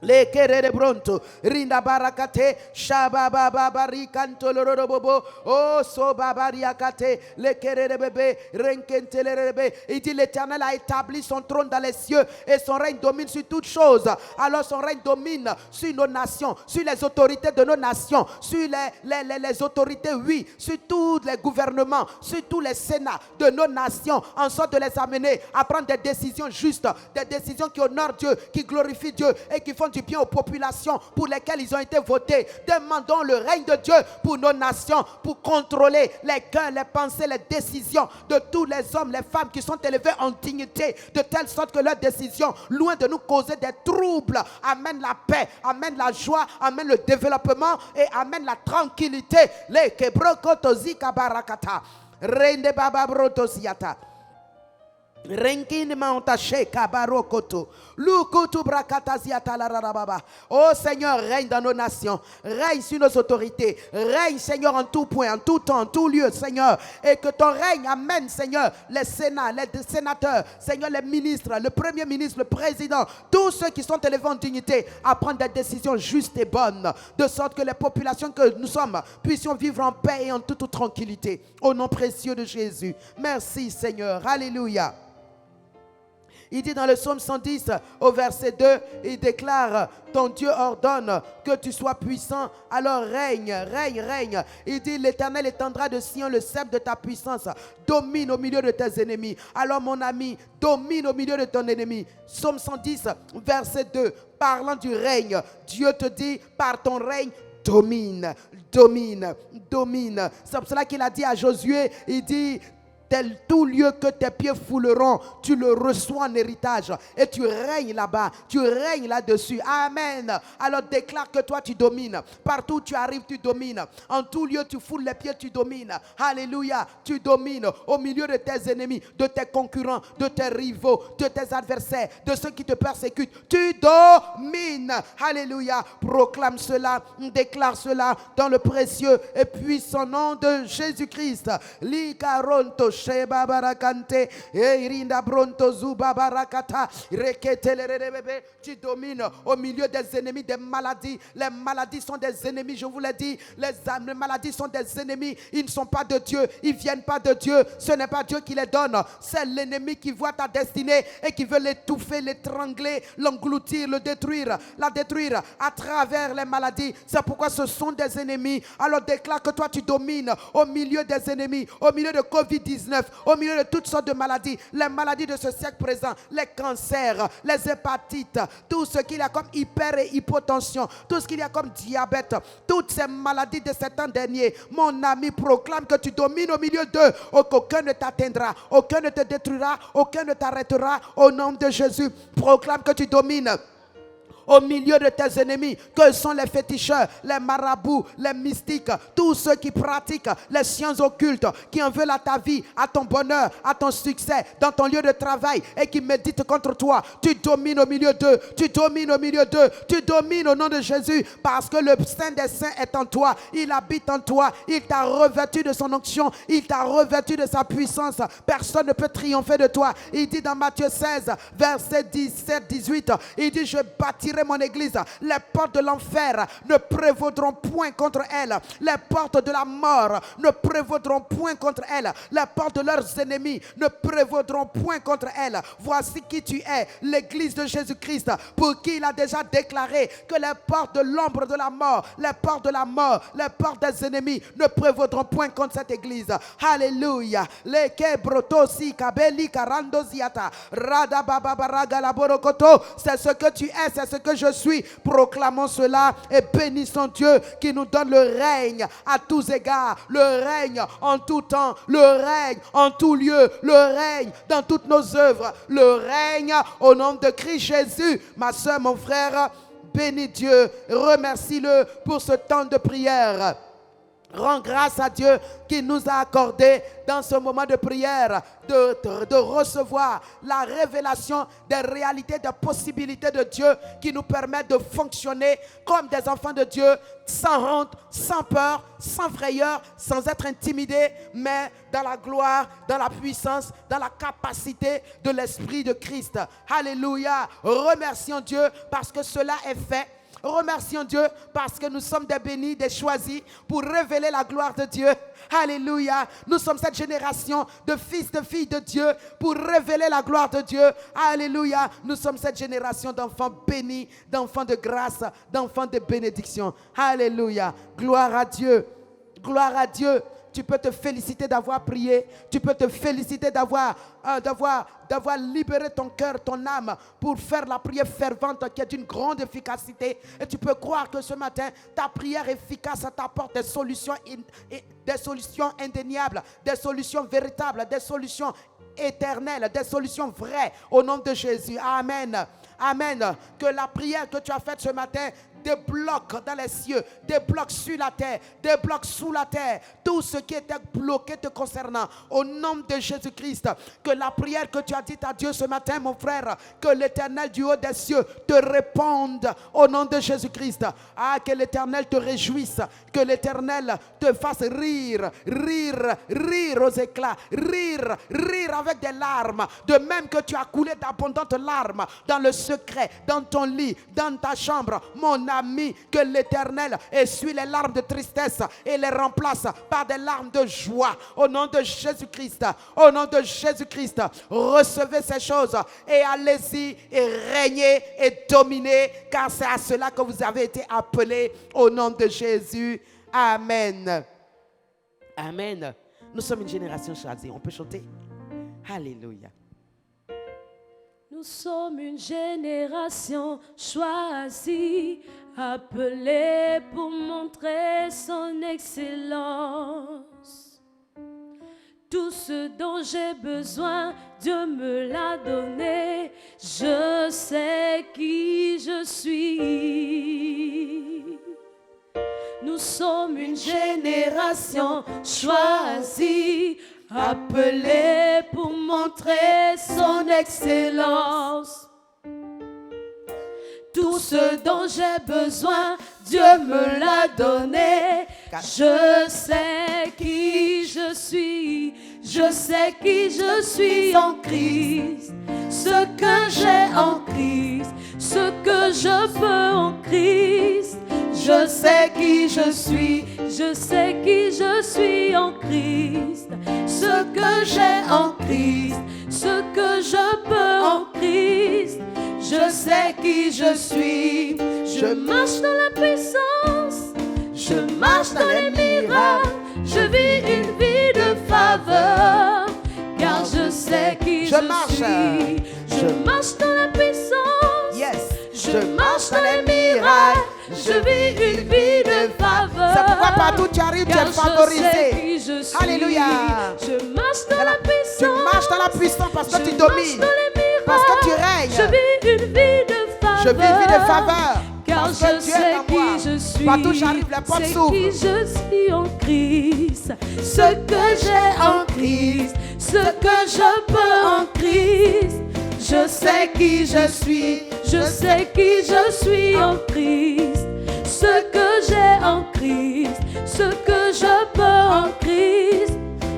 Le kerere bronto rinda barakate shababa babari kanto lorobobo oh so babari akate le kerere bébé renkentele bébé. Il dit l'Éternel a établi son trône dans les cieux et son règne domine sur toutes choses. Alors son règne domine sur nos nations, sur les autorités de nos nations, sur les autorités, oui, sur tous les gouvernements, sur tous les sénats de nos nations, en sorte de les amener à prendre des décisions justes, des décisions qui honorent Dieu, qui glorifient Dieu et qui font du bien aux populations pour lesquelles ils ont été votés. Demandons le règne de Dieu pour nos nations, pour contrôler les cœurs, les pensées, les décisions de tous les hommes, les femmes qui sont élevés en dignité, de telle sorte que leurs décisions, loin de nous causer des troubles, amènent la paix, amènent la joie, amènent le développement et amènent la tranquillité. Les kebrokotozi kabarakata rende baba brotosiata. Oh Seigneur, règne dans nos nations, règne sur nos autorités, règne Seigneur en tout point, en tout temps, en tout lieu Seigneur, et que ton règne amène Seigneur les sénats, les sénateurs, Seigneur les ministres, le premier ministre, le président, tous ceux qui sont élevés en dignité à prendre des décisions justes et bonnes, de sorte que les populations que nous sommes puissions vivre en paix et en toute tranquillité. Au nom précieux de Jésus, merci Seigneur, alléluia. Il dit dans le psaume 110 au verset 2, il déclare: ton Dieu ordonne que tu sois puissant, alors règne, règne, règne. Il dit: l'Éternel étendra de Sion le sceptre de ta puissance, domine au milieu de tes ennemis. Alors mon ami, domine au milieu de ton ennemi. Psaume 110 verset 2, parlant du règne, Dieu te dit: par ton règne, domine, domine, domine. C'est pour cela qu'il a dit à Josué, il dit: tel tout lieu que tes pieds fouleront, tu le reçois en héritage et tu règnes là-bas, tu règnes là-dessus. Amen. Alors déclare que toi tu domines. Partout où tu arrives, tu domines. En tout lieu, tu foules les pieds, tu domines. Alléluia. Tu domines au milieu de tes ennemis, de tes concurrents, de tes rivaux, de tes adversaires, de ceux qui te persécutent. Tu domines. Alléluia. Proclame cela, déclare cela dans le précieux et puissant nom de Jésus-Christ. Likaronto Sheba barakante, irinda bronto zuba barakata, reketelebebe. Tu domines au milieu des ennemis, des maladies. Les maladies sont des ennemis, je vous l'ai dit. Les maladies sont des ennemis. Ils ne sont pas de Dieu, ils ne viennent pas de Dieu. Ce n'est pas Dieu qui les donne. C'est l'ennemi qui voit ta destinée et qui veut l'étouffer, l'étrangler, l'engloutir, le détruire, la détruire à travers les maladies. C'est pourquoi ce sont des ennemis. Alors déclare que toi tu domines au milieu des ennemis, au milieu de Covid-19. COVID-19, au milieu de toutes sortes de maladies, les maladies de ce siècle présent, les cancers, les hépatites, tout ce qu'il y a comme hyper et hypotension, tout ce qu'il y a comme diabète, toutes ces maladies de ces temps derniers, mon ami, proclame que tu domines au milieu d'eux, qu'aucun ne t'atteindra, aucun ne te détruira, aucun ne t'arrêtera, au nom de Jésus. Proclame que tu domines au milieu de tes ennemis, que sont les féticheurs, les marabouts, les mystiques, tous ceux qui pratiquent les sciences occultes, qui en veulent à ta vie, à ton bonheur, à ton succès, dans ton lieu de travail et qui méditent contre toi. Tu domines au milieu d'eux, tu domines au milieu d'eux, tu domines au nom de Jésus, parce que le Saint des Saints est en toi, il habite en toi, il t'a revêtu de son onction, il t'a revêtu de sa puissance. Personne ne peut triompher de toi. Il dit dans Matthieu 16, verset 17-18, il dit: je bâtirai mon église, les portes de l'enfer ne prévaudront point contre elle, les portes de la mort ne prévaudront point contre elle, les portes de leurs ennemis ne prévaudront point contre elle. Voici qui tu es, l'église de Jésus-Christ, pour qui il a déjà déclaré que les portes de l'ombre de la mort, les portes de la mort, les portes des ennemis ne prévaudront point contre cette église. Alléluia. C'est ce que tu es, c'est ce que je suis. Proclamons cela et bénissons Dieu qui nous donne le règne à tous égards, le règne en tout temps, le règne en tout lieu, le règne dans toutes nos œuvres, le règne au nom de Christ Jésus. Ma soeur, mon frère, bénis Dieu, remercie-le pour ce temps de prière. Rends grâce à Dieu qui nous a accordé dans ce moment de prière de recevoir la révélation des réalités, des possibilités de Dieu qui nous permettent de fonctionner comme des enfants de Dieu, sans honte, sans peur, sans frayeur, sans être intimidés, mais dans la gloire, dans la puissance, dans la capacité de l'Esprit de Christ. Alléluia. Remercions Dieu parce que cela est fait. Remercions Dieu parce que nous sommes des bénis, des choisis pour révéler la gloire de Dieu. Alléluia. Nous sommes cette génération de fils, de filles de Dieu pour révéler la gloire de Dieu. Alléluia. Nous sommes cette génération d'enfants bénis, d'enfants de grâce, d'enfants de bénédiction. Alléluia. Gloire à Dieu. Gloire à Dieu. Tu peux te féliciter d'avoir prié. Tu peux te féliciter d'avoir libéré ton cœur, ton âme pour faire la prière fervente qui est d'une grande efficacité. Et tu peux croire que ce matin, ta prière efficace t'apporte des solutions indéniables, des solutions véritables, des solutions éternelles, des solutions vraies au nom de Jésus. Amen. Amen. Que la prière que tu as faite ce matin débloque dans les cieux, débloque sur la terre, débloque sous la terre tout ce qui était bloqué te concernant. Au nom de Jésus-Christ, que la prière que tu as dite à Dieu ce matin, mon frère, que l'Éternel du haut des cieux te réponde au nom de Jésus-Christ. Ah, que l'Éternel te réjouisse, que l'Éternel te fasse rire, rire, rire aux éclats, rire, rire avec des larmes, de même que tu as coulé d'abondantes larmes dans le secret, dans ton lit, dans ta chambre, mon ami, que l'Éternel essuie les larmes de tristesse et les remplace par des larmes de joie. Au nom de Jésus-Christ, au nom de Jésus-Christ, recevez ces choses et allez-y et régnez et dominez, car c'est à cela que vous avez été appelés au nom de Jésus. Amen. Amen. Nous sommes une génération choisie. On peut chanter? Alléluia. Nous sommes une génération choisie, appelée pour montrer son excellence. Tout ce dont j'ai besoin, Dieu me l'a donné. Je sais qui je suis. Nous sommes une génération choisie, appelé pour montrer son excellence. Tout ce dont j'ai besoin, Dieu me l'a donné. Je sais qui je suis. Je sais qui je suis en Christ. Ce que j'ai en Christ, ce que je peux en Christ. Je sais qui je suis. Je sais qui je suis en Christ. Ce que j'ai en Christ, ce que je peux en Christ. Je sais qui je suis. Je marche dans la puissance, je marche dans les miracles. Je vis une vie de faveur. sais qui Je marche. suis. Je marche dans la puissance. Yes. Je marche dans les miracles. Je vis une vie de faveur. C'est pourquoi partout tu arrives, tu Car es favorisé. je sais qui je suis. Alléluia. Je marche dans la puissance. Tu marches dans la puissance parce que tu Je marche domines. dans les miracles. Parce que tu règnes. Je vis une vie de faveur. Je vis une vie de faveur. Car Parce que je Dieu est sais en qui moi. je suis. Partout j'arrive, la porte C'est s'ouvre. qui je suis en Christ. Ce que j'ai en Christ. Ce que je peux en Christ. Je sais qui je suis. Je sais qui je suis en Christ. Ce que j'ai en Christ. Ce que je peux en Christ.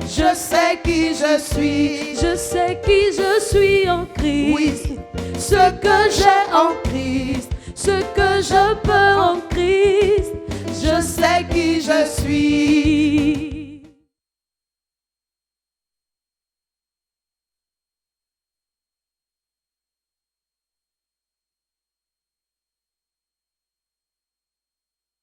Je sais qui je suis. Je sais qui je suis en Christ. Oui. Ce que j'ai en Christ. Ce que je peux en Christ. Je sais qui je suis.